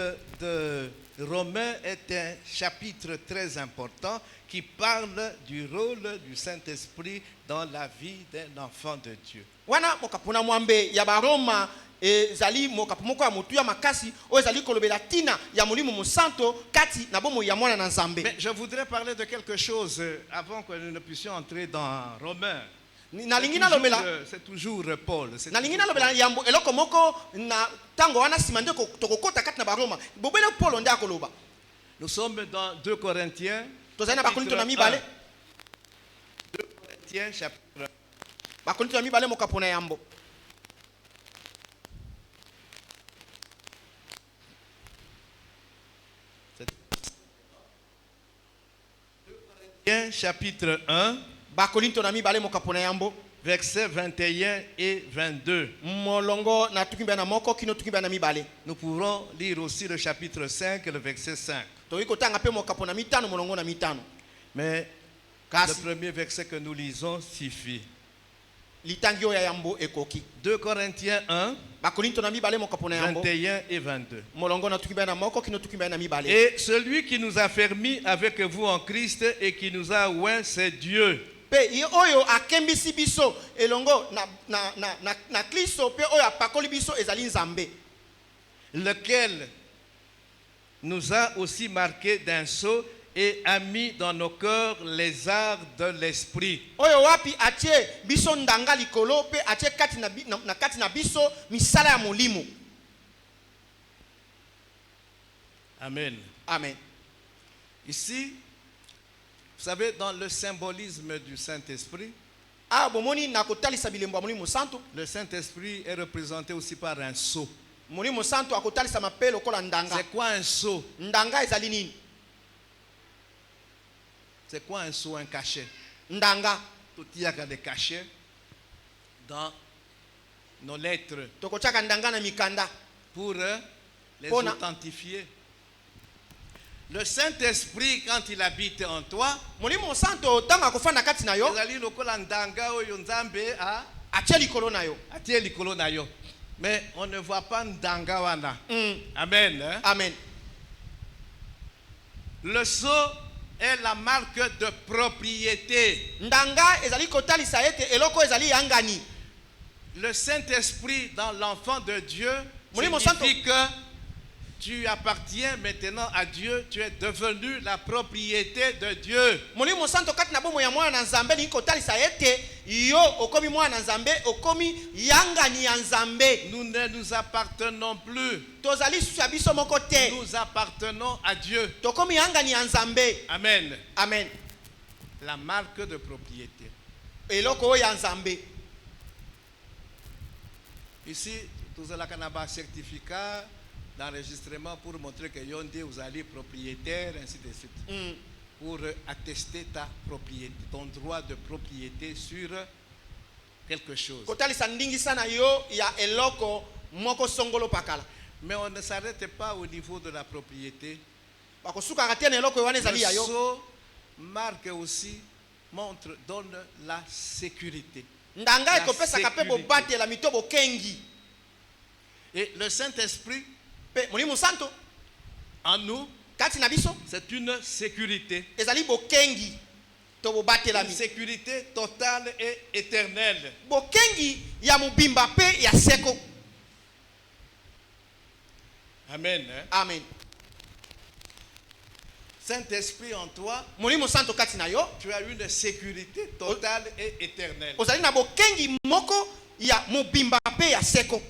de Romains est un chapitre très important qui parle du rôle du Saint-Esprit dans la vie d'un enfant de Dieu.
Wana mokapuna mwambe ya baroma ezali mokapo moko ya motu ya makasi oyo ezali kolobela tina ya molimo mosanto kati na bomoi ya mwana na nzambe.
Mais je voudrais parler de quelque chose avant que nous ne puissions entrer dans Romains. C'est toujours Paul.
nalingi nalobela yambo eloko moko na tango wana nsima nde tokokota kati na baroma bobele Paul nde akoloba.
Nous sommes dans 2 Corinthiens.
Tozali na bakorinto na mibale.
2 Corinthiens chapitre 1.
Bakorinto na mibale mokapo na yambo.
Chapitre 1,
Bakorinto na mibale mokapo na yambo,
versets 21 et 22.
molongo na tukimba na moko kino tukimba na mibale.
Nous pourrons lire aussi le chapitre 5 et le verset 5.
Toiko tanga pe mokapo na mitano molongo na mitano.
Mais
Kasi,
le premier verset que nous lisons suffit.
litangio ya yambo ekoki.
2 Corinthiens 1,
Bakorinto na mibale mokapo na yambo,
21 et 22.
molongo na tukimba na moko kino tukimba na mibale.
Et celui qui nous a fermis avec vous en Christ et qui nous a oints, c'est Dieu.
Pe oyo akembisi biso elongo na Kristo pe oyo apakoli biso ezali nzambe.
Lequel nous a aussi marqué d'un sceau et a mis dans nos cœurs les arts de l'esprit.
Oyo wapi atie biso ndanga likolo pe atie kati na kati na biso misala ya molimo.
Amen.
Amen.
Ici, vous savez, dans le symbolisme du Saint-Esprit,
Ah bomoni na kotalisa bilembo ya molimo santo.
le Saint-Esprit est représenté aussi par un sceau.
Molimo santo akotalisa mapelo kola ndanga.
C'est quoi un sceau?
Ndanga ezali nini?
C'est quoi un sceau, un cachet?
Ndanga
Tout il y a des cachets dans nos lettres
tokochaka ndanga na mikanda
pour les
Pona.
authentifier. Le Saint-Esprit, quand il habite en toi,
molimo santo tanga kofanda kati na yo
ezali lokola ndanga oyo nzambe a
atie likolo na yo.
atie likolo na yo. Mais on ne voit pas ndanga wana. Amen. Hein?
Amen.
Le sceau est la marque de propriété.
Ndanga ezali kotalisa ete eloko ezali yangani.
Le Saint-Esprit dans l'enfant de Dieu
Molimo
signifie que tu appartiens maintenant à Dieu, tu es devenu la propriété de Dieu.
Molimo santo kati na bomo ya mwana na nzambe ni kotalisa ete yo okomi mwana na nzambe okomi yangani ya nzambe.
Nous ne nous appartenons plus.
Tozali susu ya biso moko te.
Nous appartenons à Dieu.
Tokomi yangani ya nzambe.
Amen.
Amen.
La marque de propriété.
Eloko oyo ya nzambe.
Ici, tous les un certificat d'enregistrement pour montrer que Yondé, vous allez propriétaire, ainsi de suite. Pour attester ta propriété, ton droit de propriété sur quelque chose.
Kotalisa ndingi sana yo ya eloko moko songolo pakala.
Mais on ne s'arrête pas au niveau de la propriété.
Bakosuka katena eloko wana ezali ya
Le
yo.
sceau marque aussi, montre, donne la sécurité.
Ndanga
La
ekopesa kape
sécurité.
bobatela mitobo kengi.
Et le Saint-Esprit,
Pe molimo santo
en nous,
kati na biso
c'est une sécurité.
ezali bokengi to bobatela
Une
mi.
sécurité totale et éternelle.
Bokengi ya mubimba pe ya seko.
Amen. Hein?
Amen.
Saint-Esprit en toi,
Molimo santo kati na yo
tu as une sécurité totale et éternelle.
ozali na bokengi moko ya mubimba pe ya seko.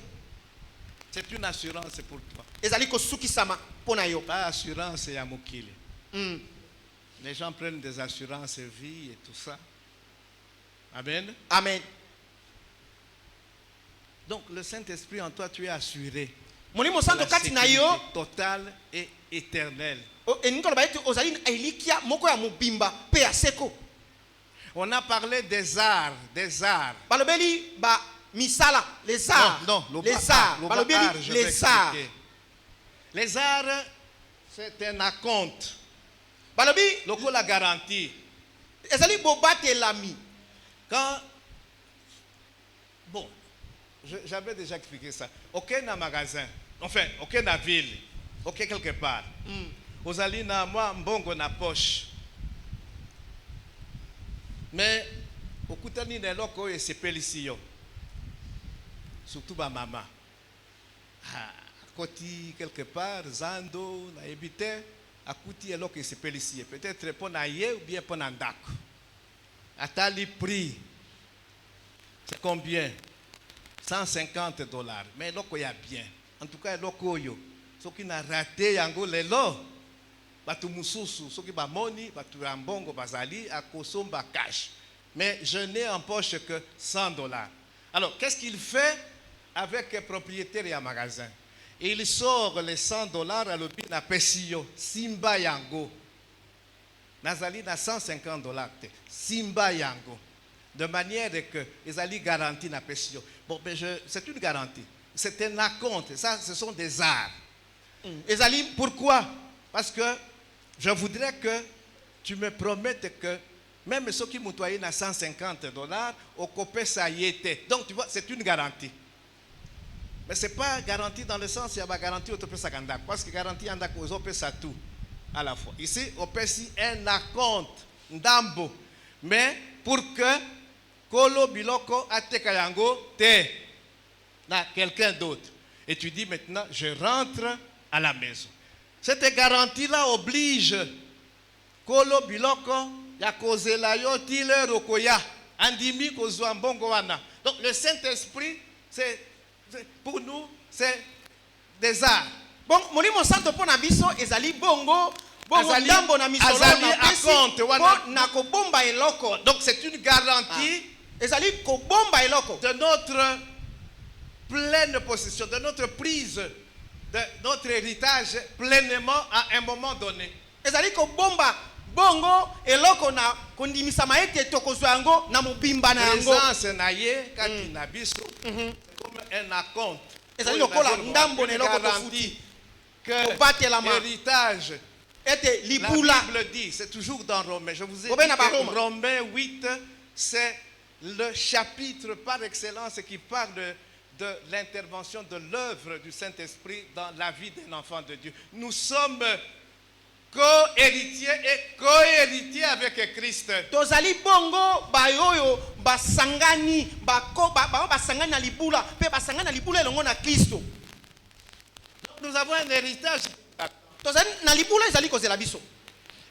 C'est une assurance pour toi.
Ezali kosukisama pona yo.
Pas assurance et amokili.
Mm.
Les gens prennent des assurances vie et tout ça. Amen.
Amen.
Donc le Saint-Esprit en toi, tu es assuré.
Molimo
de
santo
la
kati na
sécurité
yo
totale et éternelle.
enikolo ba ete ozali na elikia moko ya mubimba pe ya seko.
On a parlé des arts, des arts.
Balobeli ba misala, les arts.
Non,
les arts.
art,
Balobeli
je vais
les arts.
expliquer. Les arts, c'est un acompte.
Balobi
Loko la garantie.
ezali bobatelami.
Quand, bon, j'avais déjà expliqué ça. Aucun magasin, enfin, aucun ville, aucun quelque part. Aux alina, moi, mbongo na poche. Mais, au kutani ne loko et c'est pelissio. Surtout ma maman. Koti quelque part, Zando, na ebite, akuti elo que se pélicie. Peut-être pour naye ou bien pour nandako. Atali prix. C'est combien? $150. Mais loko ya bien. En tout cas, loko yo. Ce qui n'a raté yango lelo. Batu mususu, ce qui ba moni, batu ambongo bazali, a kosomba cash. Mais je n'ai en poche que $100. Alors, qu'est-ce qu'il fait avec le propriétaire et un magasin? Il sort les $100 à l'objet na pesio, Simba Yango. Nazali na $150. Simba Yango. De manière que les ali garantis na pesio. Bon, mais c'est une garantie. C'est un acompte. Ça, ce sont des arts. Ezali, pourquoi? Parce que je voudrais que tu me promettes que même ceux qui m'ont na $150, au copé ça y était. Donc, tu vois, c'est une garantie. Mais ce n'est pas garanti dans le sens, il y a garantie au topé sagandak. Parce que garantie en dak aux opé ça tout à la fois. Ici, au si un acompte, ndambo. Mais pour que Kolo Biloko Atekayango te na quelqu'un d'autre. Et tu dis maintenant, je rentre à la maison. Cette garantie-là oblige Kolo Biloko ya kozela yo tile rokoya andimi kozwa mbongo wana. Donc le Saint-Esprit, pour nous, c'est des arts.
Bon, molimo santo pona biso ezali bongo ndambo na misolo na pesi na kobomba eloko.
Donc c'est une garantie
ezali kobomba eloko
de notre pleine possession, de notre prise de notre héritage pleinement à un moment donné.
ezali kobomba bongo eloko na kondimisama ete tokozwa yango na mobimba na yango.
Présence na ye kati na biso comme un acompte.
ezali lokola ndambo na eloko tofuti
que
obatelama
héritage.
ete
La
libula.
Bible dit, c'est toujours dans Romains. Je vous ai dit
Robena
que
Baroma.
Romains 8, c'est le chapitre par excellence qui parle de l'intervention de l'œuvre du Saint-Esprit dans la vie d'un enfant de Dieu. Nous sommes co-héritiers et co-héritiers avec Christ.
tozali bongo bayoyo basangani basangani na libula pe basangani na libula elongo na Kristo.
Nous avons un héritage.
tozali na libula ezali kozela biso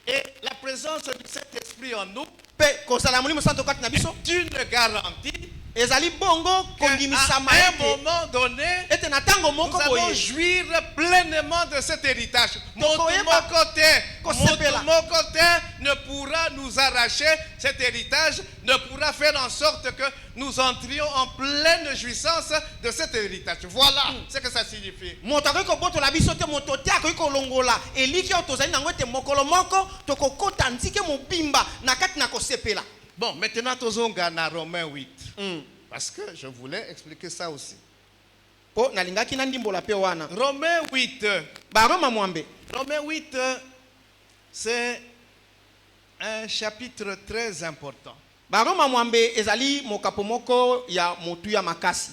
Et la présence du Saint-Esprit en nous
pe kozala molimo santo kati na biso
est une garantie
ezali bongo
qu'à
kondimisama
un
ete
moment donné,
ete na tango
nous
moko
allons
boye
jouir pleinement de cet héritage.
Tokoyeba kosepela.
Mon côté ne pourra nous arracher cet héritage, ne pourra faire en sorte que nous entrions en pleine jouissance de cet héritage. Voilà ce que ça signifie.
moto akoki kobotola biso te moto te akoki kolongola eliki oyo tozali nango ete mokolo moko tokokota nzike mobimba na kati na kosepela.
Bon, maintenant, tozonga na Romains 8. Parce que je voulais expliquer ça aussi.
po nalingaki na ndimbola pe wana
Romains 8.
baroma mwambe
Romains 8, c'est un chapitre très important.
baroma mwambe ezali mokapo moko ya motu ya makasi.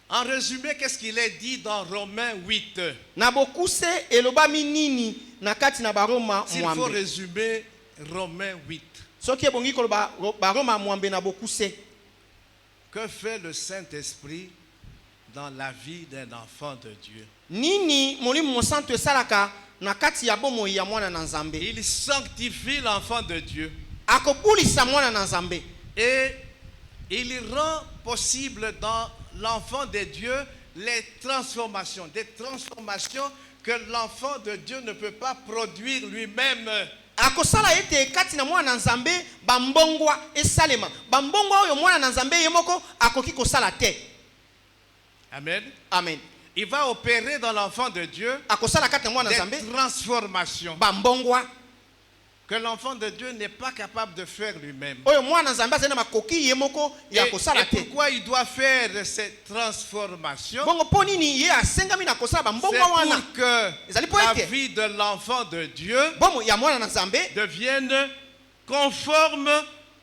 En résumé, qu'est-ce qu'il est dit dans Romains 8?
na bokuse elobami nini na kati na baroma
S'il faut
mwambe
résumer Romains 8,
soki ebongi koloba baroma mwambe na bokuse.
que fait le Saint-Esprit dans la vie d'un enfant de Dieu?
nini molimo mosantu esalaka na kati ya bomoi ya mwana na nzambe?
Il sanctifie l'enfant de Dieu
akobulisa mwana na nzambe
et il rend possible dans l'enfant de Dieu les transformations, des transformations que l'enfant de Dieu ne peut pas produire lui-même.
akosala ete kati na mwana na nzambe bambongwa esalema bambongwa oyo mwana na nzambe ye moko akoki kosala te.
Amen.
Amen.
Il va opérer dans l'enfant de Dieu
akosala kati na mwana na
des
nzambe
transformations
bambongwa
que l'enfant de Dieu n'est pas capable de faire lui-même.
oyo mwana na nzambe azali na makoki ye moko ya kosala
Et
te.
pourquoi il doit faire ces transformations?
bongo mpo nini ye asengami na kosala
C'est
bambongwa wana?
pour que
Ezali po
la
ete
vie de l'enfant de Dieu
bomo ya mwana na nzambe
devienne conforme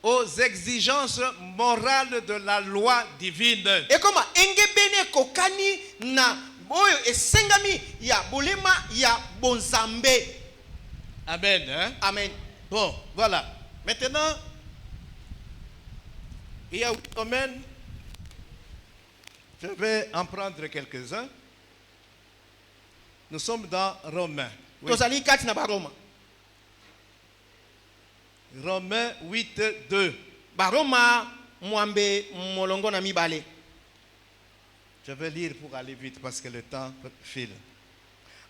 aux exigences morales de la loi divine.
ekoma engebene kokani na oyo esengami ya bolema ya bonzambe.
Amen. Hein?
Amen.
Bon, voilà. Maintenant, il y a 8 domaines. Je vais en prendre quelques-uns. Nous sommes dans Romains. Oui.
tozali kati na baroma
Romains 8, 2.
baroma mwambe molongo na mibale.
Je vais lire pour aller vite parce que le temps file.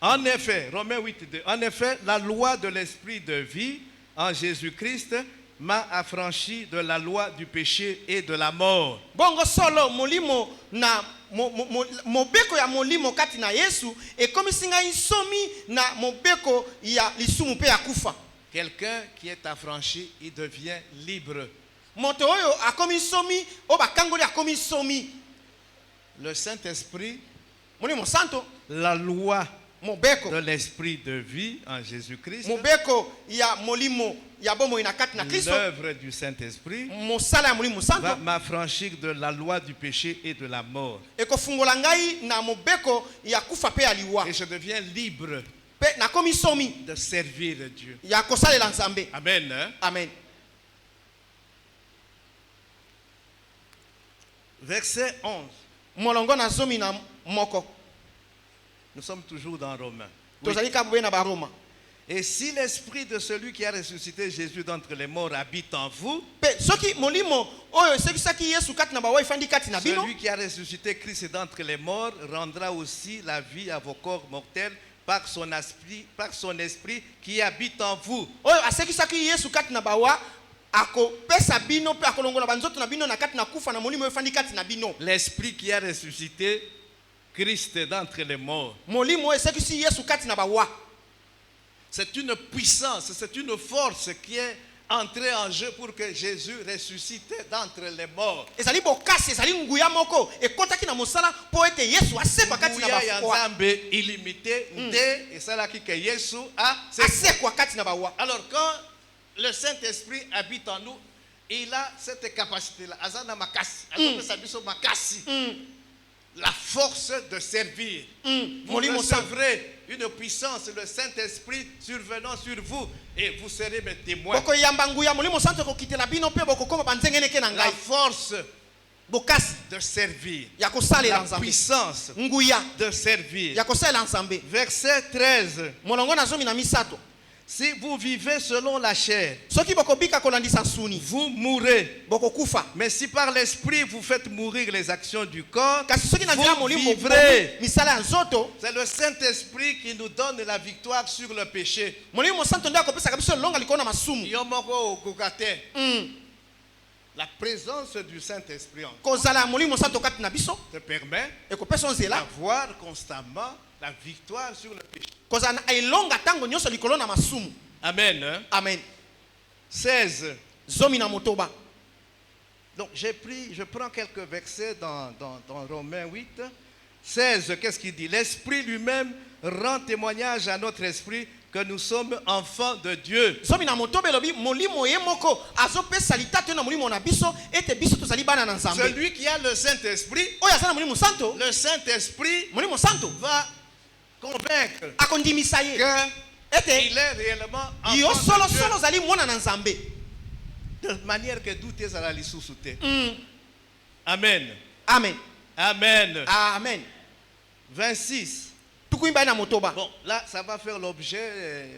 En effet, Romains 8, 2. En effet, la loi de l'esprit de vie en Jésus-Christ m'a affranchi de la loi du péché et de la mort.
Bongo solo molimo na mobeko ya molimo kati na Yesu ekomisi ngai nsomi na mobeko ya lisumu pe ya kufa.
Quelqu'un qui est affranchi, il devient libre.
Moto oyo akomi nsomi o bakangoli akomi nsomi.
Le Saint-Esprit,
Molimo santo
la loi
mobeko
de l'esprit de vie en Jésus-Christ,
mobeko ya molimo ya bomo ina kati na Kristo.
l'œuvre du Saint-Esprit
Mosala ya molimo
va
santo
m'affranchir de la loi du péché et de la mort.
ekofungola ngai na mobeko ya kufa pe ya liwa.
Et je deviens libre
Pe nakomi nsomi
de servir Dieu.
ya kosalela Nzambe.
Amen. Hein?
Amen.
Verset 11.
Molongo na zomi na moko.
Nous sommes toujours dans Romains. Oui.
Tozali kaboye na baroma.
Et si l'esprit de celui qui a ressuscité Jésus d'entre les morts habite en vous,
Pe soki molimo oyo sekisaki Yesu kati na bawa ifandi kati na bino.
celui qui a ressuscité Christ d'entre les morts rendra aussi la vie à vos corps mortels par son esprit qui habite en vous.
Oyo asekisaki Yesu kati na bawa akopesa bino pe akolongola banzoto na bino na kati na kufa na molimo ifandi kati na bino.
L'esprit qui a ressuscité Christ d'entre les morts.
Molimo oyo esekisi Yesu kati na bawa.
C'est une puissance, c'est une force qui est entrée en jeu pour que Jésus ressuscite d'entre les morts.
Ezali bokasi ezali nguya moko ekotaki na mosala po ete Yesu asekwa kati na
Nguya ya
bawa.
Nzambe illimité nde esalaki que Yesu a
Asekwa kati na bawa.
Alors quand le Saint-Esprit habite en nous, il a cette capacité-là. Azana makasi, azopesa biso makasi. La force de servir. Vous
Molimo santo.
recevrez une puissance, le Saint-Esprit survenant sur vous et vous serez mes témoins.
Boko yamba nguya molimo santo kokitela bino pe bokokoma banzengeneke na
La
ngai.
force
Bokasi
de servir.
ya kosalela
La
Nzambe.
puissance
Nguya
de servir.
ya kosalela Nzambe.
Verset 13.
Molongo na zomi na misato.
Si vous vivez selon la chair,
Soki bokobika kolandisa nsuni
vous mourrez.
bokokufa.
Mais si par l'esprit vous faites mourir les actions du corps,
Kasi soki na nzela
vous
molimo
vivrez.
misala ya nzoto,
C'est le Saint-Esprit qui nous donne la victoire sur le péché.
molimo santo nde akopesaka biso longa likolo na masumu.
Yo moko okoka te. La présence du Saint-Esprit en
Kozala ya molimo santo kati na biso
te permet
ekopesa nzela
d'avoir constamment la victoire sur le péché.
kozala na elonga tango nyonso likolo na masumu.
Amen. Hein?
Amen.
16.
Zomi na motoba.
Donc je prends quelques versets dans Romains 8. 16, qu'est-ce qu'il dit? L'Esprit lui-même rend témoignage à notre esprit que nous sommes enfants de Dieu.
Zomi na motoba elobi molimo ye moko azopesa litate na molimo na biso ete biso tozali bana na Nzambe.
Celui qui a le Saint-Esprit,
Oyo aza na molimo santo,
le Saint-Esprit
molimo santo
va convaincre
akondimisa ye ete
qu'il est réellement
yo
enfant
solo
de Dieu.
solo ozali mwana na Nzambe.
De manière que tout est à la lisusu te. Amen.
Amen.
Amen.
Amen.
26.
Tukuimba na motoba.
Bon, là, ça va faire l'objet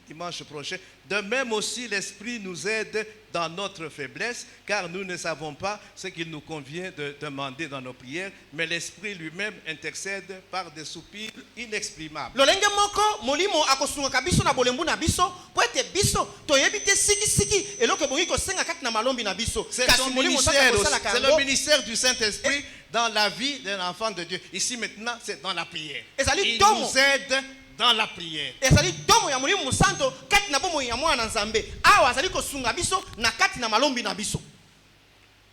dimanche prochain. De même aussi, l'Esprit nous aide dans notre faiblesse, car nous ne savons pas ce qu'il nous convient de demander dans nos prières, mais l'Esprit lui-même intercède par des soupirs inexprimables.
Lolenge moko molimo akosunga biso na bolembu na biso po ete biso toyebi te siki eloko bongi kosenga kati na malombi na biso.
C'est son ministère aussi. C'est le ministère du Saint-Esprit dans la vie d'un enfant de Dieu. Ici maintenant, c'est dans la prière.
Ezali
Il
tomo.
nous aide dans la prière.
ezali domo ya molimo santo kati na bomo ya mwana na Nzambe awa azali kosunga biso na kati na malombi na biso.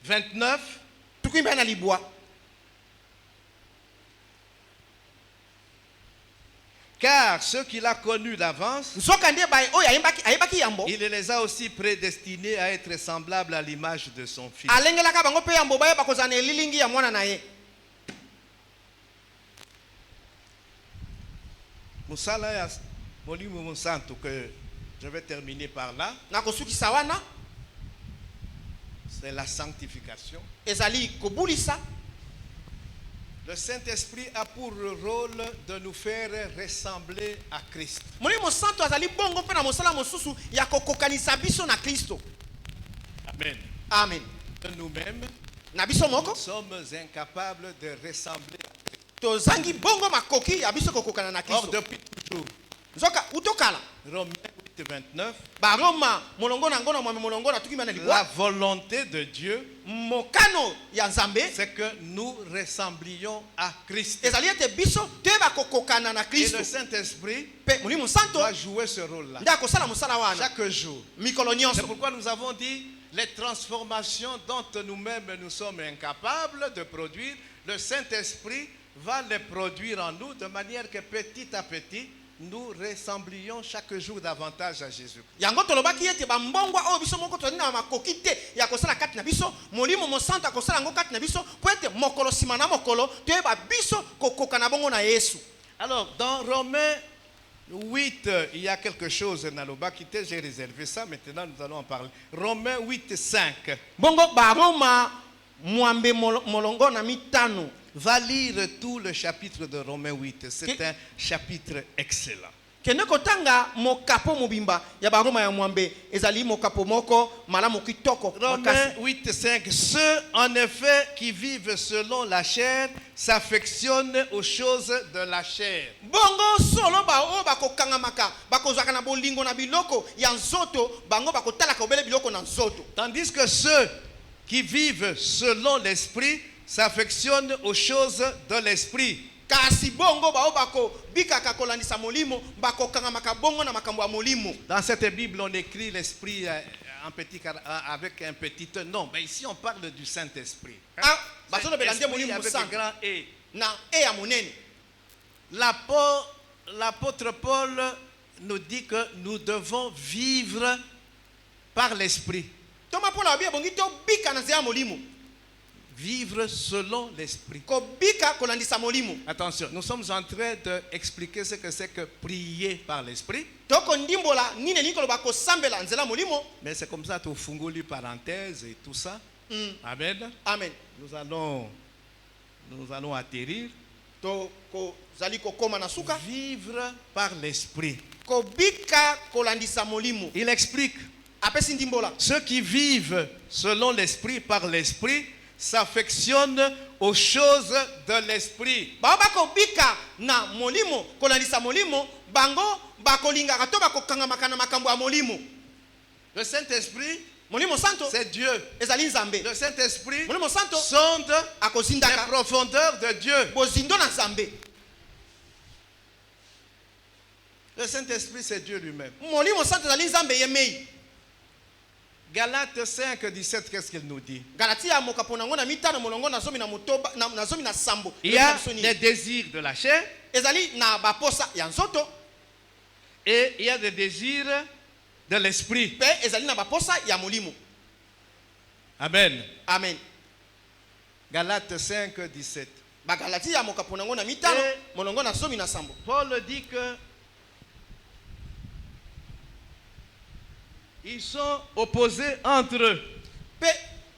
29.
Tukuimba na libwa.
Car ceux qu'il a connus d'avance,
Nzoka ndiye bai oyo ayebaki yambo.
il les a aussi prédestinés à être semblables à l'image de son Fils.
Alengelaka bango pe yambo bayeba kozana elilingi ya mwana na ye.
Musala ya molimo monsanto que je vais terminer par là,
Na kosukisa wana
c'est la sanctification.
ezali kobulisa
Le Saint-Esprit a pour rôle de nous faire ressembler à Christ.
molimo santo azali bongo mpe na mosala mosusu ya kokokanisa biso na Kristo.
Amen.
Amen.
De nous-mêmes,
Na biso
nous
moko
sommes incapables de ressembler à Christ.
tozangi bongo makoki ya biso kokokana na
Or,
Kristo.
depuis toujours,
Nzoka utokala
Romains 8:29,
baroma molongo na ngona mwame molongo na tukima na
la
libwa
volonté de Dieu,
mokano ya Nzambe
c'est que nous ressemblions à Christ.
ezali ete biso toyeba kokokana na
Et
Kristo
le Saint-Esprit
mpe molimo santo
doit jouer ce rôle-là
nde akosala mosala wana
chaque jour.
mikolo
C'est
nyonso.
pourquoi nous avons dit les transformations dont nous-mêmes nous sommes incapables de produire, le Saint-Esprit va les produire en nous de manière que petit à petit, nous ressemblions chaque jour davantage à Jésus.
Yango tolobaki ete bambongwa oyo biso moko tozali na makoki te ya kosala kati na biso molimo mosanto akosala yango kati na biso po ete mokolo nsima na mokolo toyeba biso kokoka na bongo na Yesu.
Alors, dans Romains 8, il y a quelque chose, Naloba Kité, j'ai réservé ça, maintenant nous allons en parler. Romains 8, 5.
Bongo baroma mwambe molongo na mitano.
Va lire tout le chapitre de Romains 8. C'est un chapitre excellent.
Kende kotanga mokapo mobimba ya baroma ya mwambe ezali mokapo moko malamu kitoko
Romains
makasi.
8, 5. Ceux, en effet, qui vivent selon la chair s'affectionnent aux choses de la chair.
Bongo solo ba o bakokangamaka bakozwaka na bolingo na biloko ya nzoto bango bakotalaka obele biloko na nzoto.
Tandis que ceux qui vivent selon l'esprit s'affectionnent aux choses de l'esprit.
Kasi bongo ba o bako bikaka kolandisa molimo bakokangamaka bongo na makambo ya molimo.
Dans cette Bible, on écrit l'esprit avec un petit E. Non, mais ici on parle du Saint-Esprit.
Ah,
C'est
basono belande
esprit
molimo
avec un
santo
grand E.
na ya monene.
L'apôtre Paul nous dit que nous devons vivre par l'esprit.
Toma pola bia bongi to bika na zia molimo.
Vivre selon l'esprit.
Ko bika kolandisa molimo.
Attention, nous sommes en train d'expliquer ce que c'est que prier par l'esprit.
Toko ndimbola nine nikolo bako sambela nzela molimo.
Mais c'est comme ça, tu fungoli parenthèse et tout ça. Amen.
Amen.
Nous allons atterrir.
To ko zali ko koma na suka.
Vivre par l'esprit.
Ko bika kolandisa molimo.
Il explique.
Apesi ndimbola.
Ceux qui vivent selon l'esprit par l'esprit s'affectionnent aux choses de l'esprit.
Ba bako bika na molimo kolandisa molimo bango bakolingaka to bakokangamaka na makambo ya molimo.
Le Saint-Esprit,
Molimo santo
c'est Dieu.
ezali Nzambe.
Le Saint-Esprit
Molimo santo
sonde les
akozindaka
profondeurs de Dieu.
bozindo na Nzambe.
Le Saint-Esprit, c'est Dieu lui-même.
Molimo santo ezali Nzambe yemei.
Galates 5, 17, qu'est-ce qu'il nous dit?
Galatia mokapo nango na mitano molongo na zomi na motoba na zomi na sambo.
Il y a des désirs de la chair
ezali na baposa ya nzoto
et il y a des désirs de l'esprit.
pe ezali na baposa ya molimo.
Amen.
Amen.
Galates 5, 17.
Ba Galatia mokapo nango na mitano molongo na zomi na sambo.
Paul dit que ils sont opposés entre eux.
Pe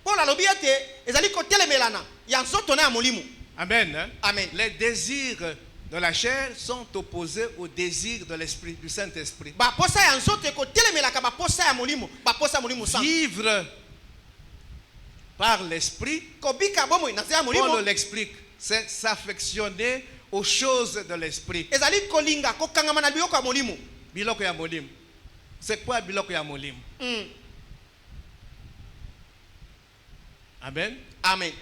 Paul alobi ete ezali kotelemelana ya nzoto na ya molimo.
Amen. Hein?
Amen.
Les désirs de la chair sont opposés aux désirs de l'esprit, du Saint-Esprit.
Baposa ya nzoto ekotelemelaka baposa ya molimo, baposa ya molimo santo.
Vivre par l'esprit,
Kobika bomo na ya molimo.
Paul l'explique, c'est s'affectionner aux choses de l'esprit.
Ezali kolinga kokangama na biloko ya molimo.
Biloko ya molimo. C'est quoi biloko ya molimo? Amen.
Amen.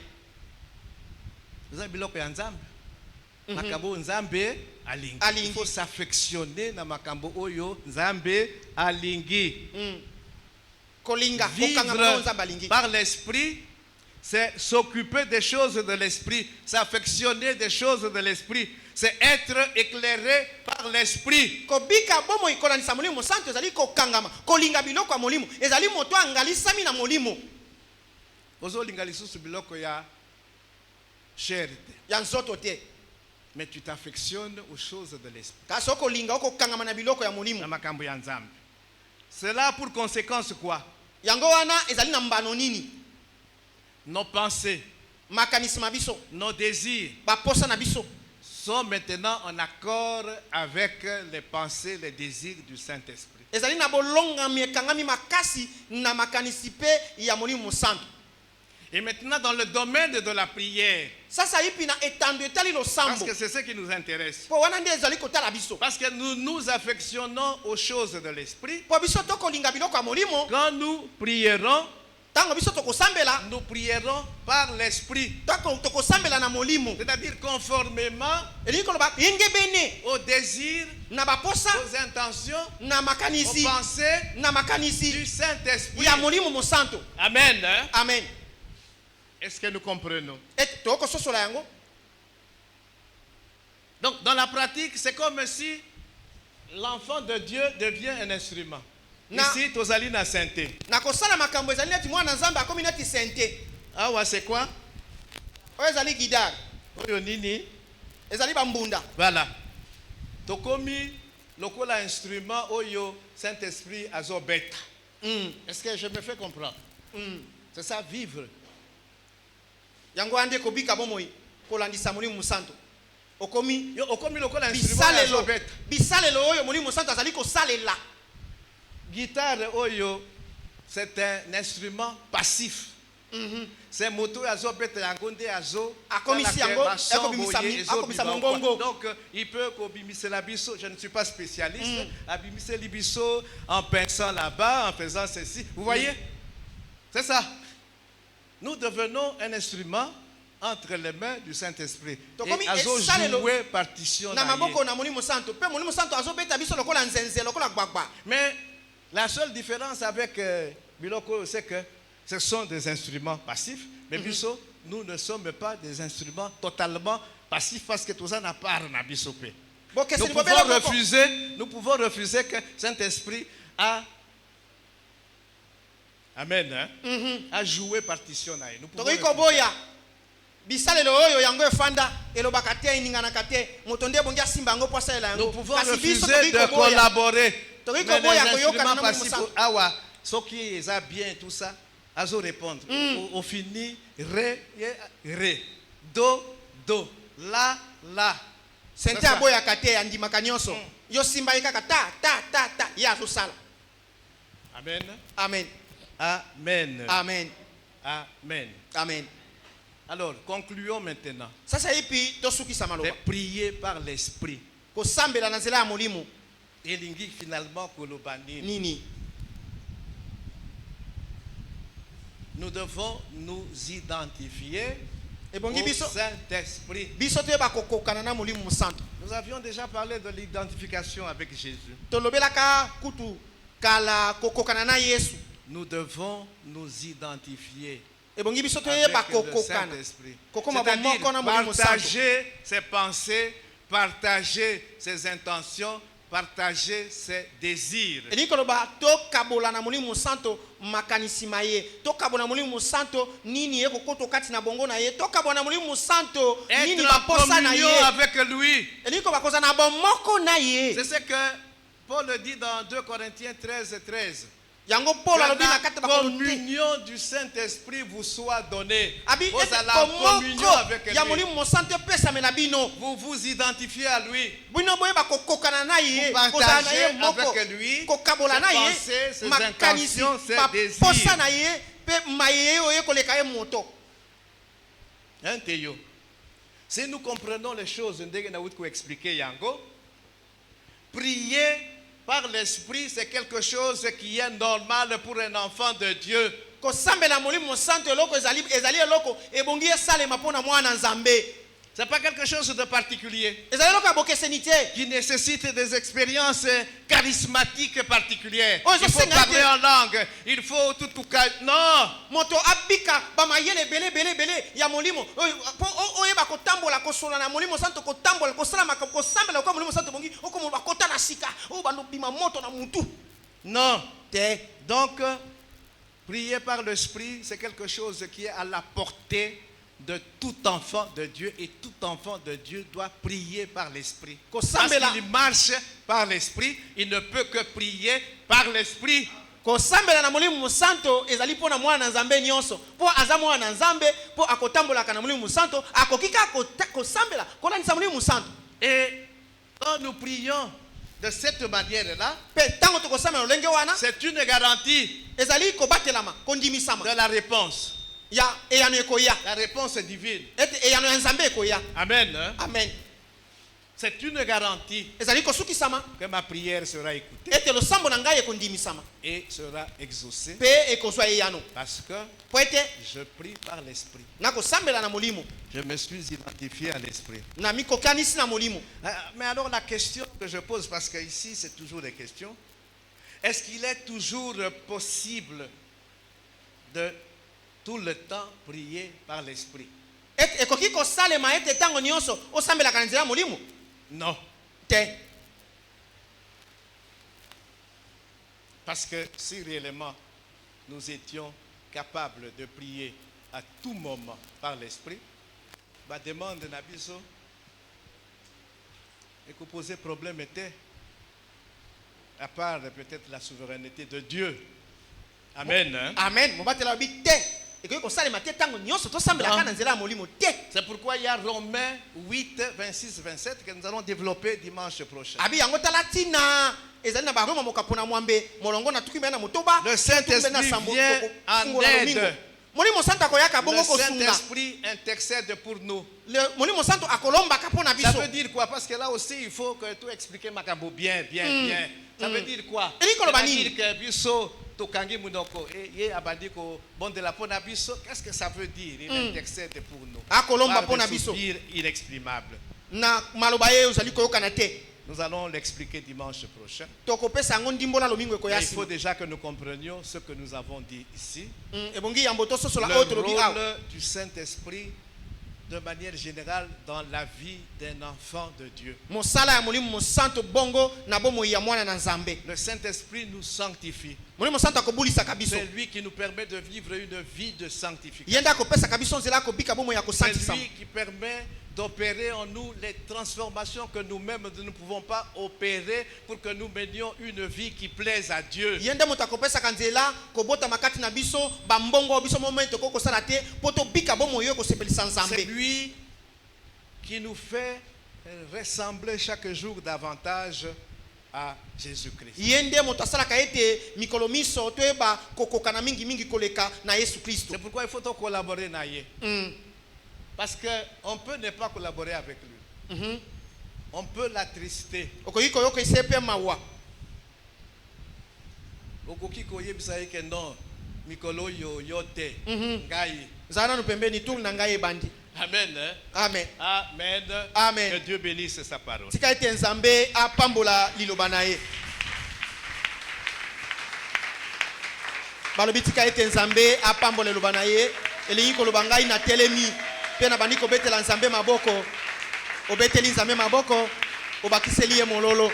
Vous biloko ya Nzambe. Makambo Nzambe alingi. Il faut s'affectionner na makambo oyo Nzambe alingi.
Kolinga kokangama na Nzambe alingi.
Vivre par l'esprit, c'est s'occuper des choses de l'esprit, s'affectionner des choses de l'esprit, c'est être éclairé par l'esprit.
Kobika bomo ikolanisa molimo santo ezali kokangama kolinga biloko ya molimo ezali moto angalisami na molimo.
Ozolinga lisusu biloko ya chair
Ya nzoto te.
mais tu t'affectionnes aux choses de l'esprit.
Kasi okolinga okokangama na biloko ya molimo.
Na makambo ya Nzambe. Cela a pour conséquence quoi?
Yango wana ezali na mbano nini?
Nos pensées
makanisi ma biso
nos désirs
baposa na biso
sont maintenant en accord avec les pensées, les désirs du Saint-Esprit.
ezali na bolongami ekangami makasi na makanisi pe ya molimo mosantu.
Et maintenant dans le domaine de la prière,
Sasa ipi na etando etali
parce
losambo
que c'est ce qui nous intéresse.
po wana nde ezali kotala biso
Parce que nous nous affectionnons aux choses de l'esprit.
po biso tokolinga biloko ya molimo.
Quand nous prierons,
Ntango biso tokosambela
nous prierons par l'esprit.
tokosambela na molimo
C'est-à-dire conformément
elingi koloba yengebene
aux désirs,
na baposa
aux intentions,
na
aux
makanisi
pensées
na
du
makanisi
Saint-Esprit.
ya molimo mosantu.
Amen. Hein?
Amen.
Est-ce que nous comprenons?
Et tokososola yango.
Donc dans la pratique, c'est comme si l'enfant de Dieu devient un instrument. Ici, tozali na sainteté.
Na kosala makambo ezali neti mwana nzambe akomi neti sente.
Awa c'est quoi?
Oyo ezali gidar.
Oyo nini?
Ezali bambunda.
Voilà. Tokomi lokola instrument oyo Saint-Esprit azobeta. Est-ce que je me fais comprendre? C'est ça, vivre.
Yango ande kobika bomoi kolandisa molimo mosantu. Okomi
Okomi lokola instrument
bisalelo
azobeta.
bisalelo oyo molimo mosantu azali kosalela.
Guitare oyo, c'est un instrument passif. C'est moto azobeta yango nde azo.
Akomisi yango, akobimisa mongongo.
Donc il peut kobimise la biso, je ne suis pas spécialiste, abimise libiso en pinçant là-bas, en faisant ceci. Vous voyez? C'est ça. Nous devenons un instrument entre les mains du Saint-Esprit. Et azo jouer partition
Na
na ye.
maboko na molimo mosantu. Pe molimo mosantu azobeta biso lokola nzenze lokola gbagba.
Mais la seule différence avec Biloko, c'est que ce sont des instruments passifs. Mais biso, nous ne sommes pas des instruments totalement passifs parce que tout ça n'a pas na biso pe. Nous pouvons refuser que Saint-Esprit a Amen. Hein? A joué partition na ye. Nous pouvons refuser.
Bisalelo oyo yango efanda elobaka te ininganaka te moto nde bongi asimba yango po asalela yango.
Nous pouvons refuser de collaborer. Mais les instruments passifs, awa, ce qui est bien, tout ça, azo répondre. Au fini, ré, do, la, la.
Sente aboyaka te andimaka nyonso. Yo simba kaka ta ya azosala.
Amen.
Amen.
Amen.
Amen.
Amen.
Amen.
Alors, concluons maintenant.
Sasa ipi tosukisa
De
maloba.
prier par l'esprit.
Kosambela na nzela ya molimo.
Elingi finalement kolobani.
Nini?
Nous devons nous identifier
Ebongi
au
biso
Saint-Esprit.
biso toyeba kokokana na molimo mosantu.
Nous avions déjà parlé de l'identification avec Jésus.
Tolobelaka kutu kala kokokana na Yesu.
Nous devons nous identifier
Ebongi biso
avec
toyeba
le
kokokana.
Saint-Esprit.
Kokoma
C'est-à-dire
bomoko na molimo mosantu.
partager ses pensées, partager ses intentions, partager ses désirs.
Elingi koloba tokabola na molimo mosantu makanisi maye. Tokabola na molimo mosantu nini ye kokoto kati na bongo na ye. Tokabola na molimo mosantu nini
Être en
baposa na
communion
ye.
avec lui.
Elingi koba koza na bomoko na ye.
C'est ce que Paul dit dans 2 Corinthiens 13.
Yango Paul
Que
alobi na
la
kati ba Kolote.
communion du Saint-Esprit vous soit donnée.
Abi
Vous
ete
allez en communion
bomoko
avec
ya
lui.
molimo mosantu pesa mena bino.
Vous vous identifiez à lui.
Bino boyeba kokokana na ye.
Vous
Kozala na
partagez
ye moko.
avec lui
Kokabola na
ses
ye.
pensées, ses
Makanisi
intentions, ses
baposa
désirs.
na ye pe maye oye koleka ye moto.
Hein, Théo? Si nous comprenons les choses, ndenge na wutko expliquer yango, prier par l'esprit, c'est quelque chose qui est normal pour un enfant de Dieu.
Kosambela molimo mosantu eloko ezali eloko ebongi esalema mpona mwana nzambe.
Ce n'est pas quelque chose de particulier
Ezali eloko ya bokeseni te.
qui nécessite des expériences charismatiques particulières.
Oh,
Il faut parler en langue, il faut tout cas. Non!
Moto abika bamayele bele ya molimo oyeba kotambola kosola na molimo santo kotambola kosala kosambela kwa molimo santo bongi okomo bakota na sika o banobima moto na mutu.
Non! Donc, prier par l'esprit, c'est quelque chose qui est à la portée de tout enfant de Dieu, et tout enfant de Dieu doit prier par l'esprit. Parce qu'il marche par l'esprit, il ne peut que prier par l'esprit.
kosambela na molimo musanto ezali pona mwana na nzambe nyonso po aza mwana na nzambe po akotambolaka na molimo musanto akokika kosambela kolandisa molimo musanto.
Et quand nous prions de cette manière-là,
c'est
une garantie de la réponse. La réponse est divine. Amen.
Amen.
C'est une garantie que ma prière sera écoutée et sera exaucée parce que je prie par l'esprit. Je me suis identifié à l'esprit. Mais alors la question que je pose, parce que ici c'est toujours des questions, est-ce qu'il est toujours possible de tout le temps prier par l'esprit? Non. Parce que si réellement nous étions capables de prier à tout moment par l'esprit, ma demande Nabiso et que poser problème était, à part peut-être la souveraineté de Dieu. Amen. Hein?
Amen.
C'est pourquoi il y a Romains 8, 26, 27 que nous allons développer dimanche prochain. Le Saint-Esprit vient en aide. Le Saint-Esprit intercède pour nous. Ça veut dire quoi? Parce que là aussi, il faut que tout explique Makambo bien. Ça veut dire quoi? Ça veut dire que Bisso, Tokangi Munoko, et Abadiko, bon de la Ponabiso, qu'est-ce que ça veut dire? Il intercède pour nous. Par des soupirs inexprimables. Nous allons l'expliquer dimanche prochain. Il faut déjà que nous comprenions ce que nous avons dit ici. Le rôle du Saint-Esprit de manière générale dans la vie d'un enfant de Dieu. Le Saint-Esprit nous sanctifie. C'est lui qui nous permet de vivre une vie de sanctification. C'est lui qui permet d'opérer en nous les transformations que nous-mêmes ne pouvons pas opérer pour que nous menions une vie qui plaise à Dieu. C'est lui qui nous fait ressembler chaque jour davantage à Jésus-Christ. C'est pourquoi il faut collaborer avec lui. Parce qu'on peut ne pas collaborer avec lui. On peut l'attrister. Amen.
Amen.
Amen.
Amen.
Que Dieu bénisse sa parole.
Pena bandiko betela nzambe maboko obeteli nzambe maboko obakiseli ye mololo.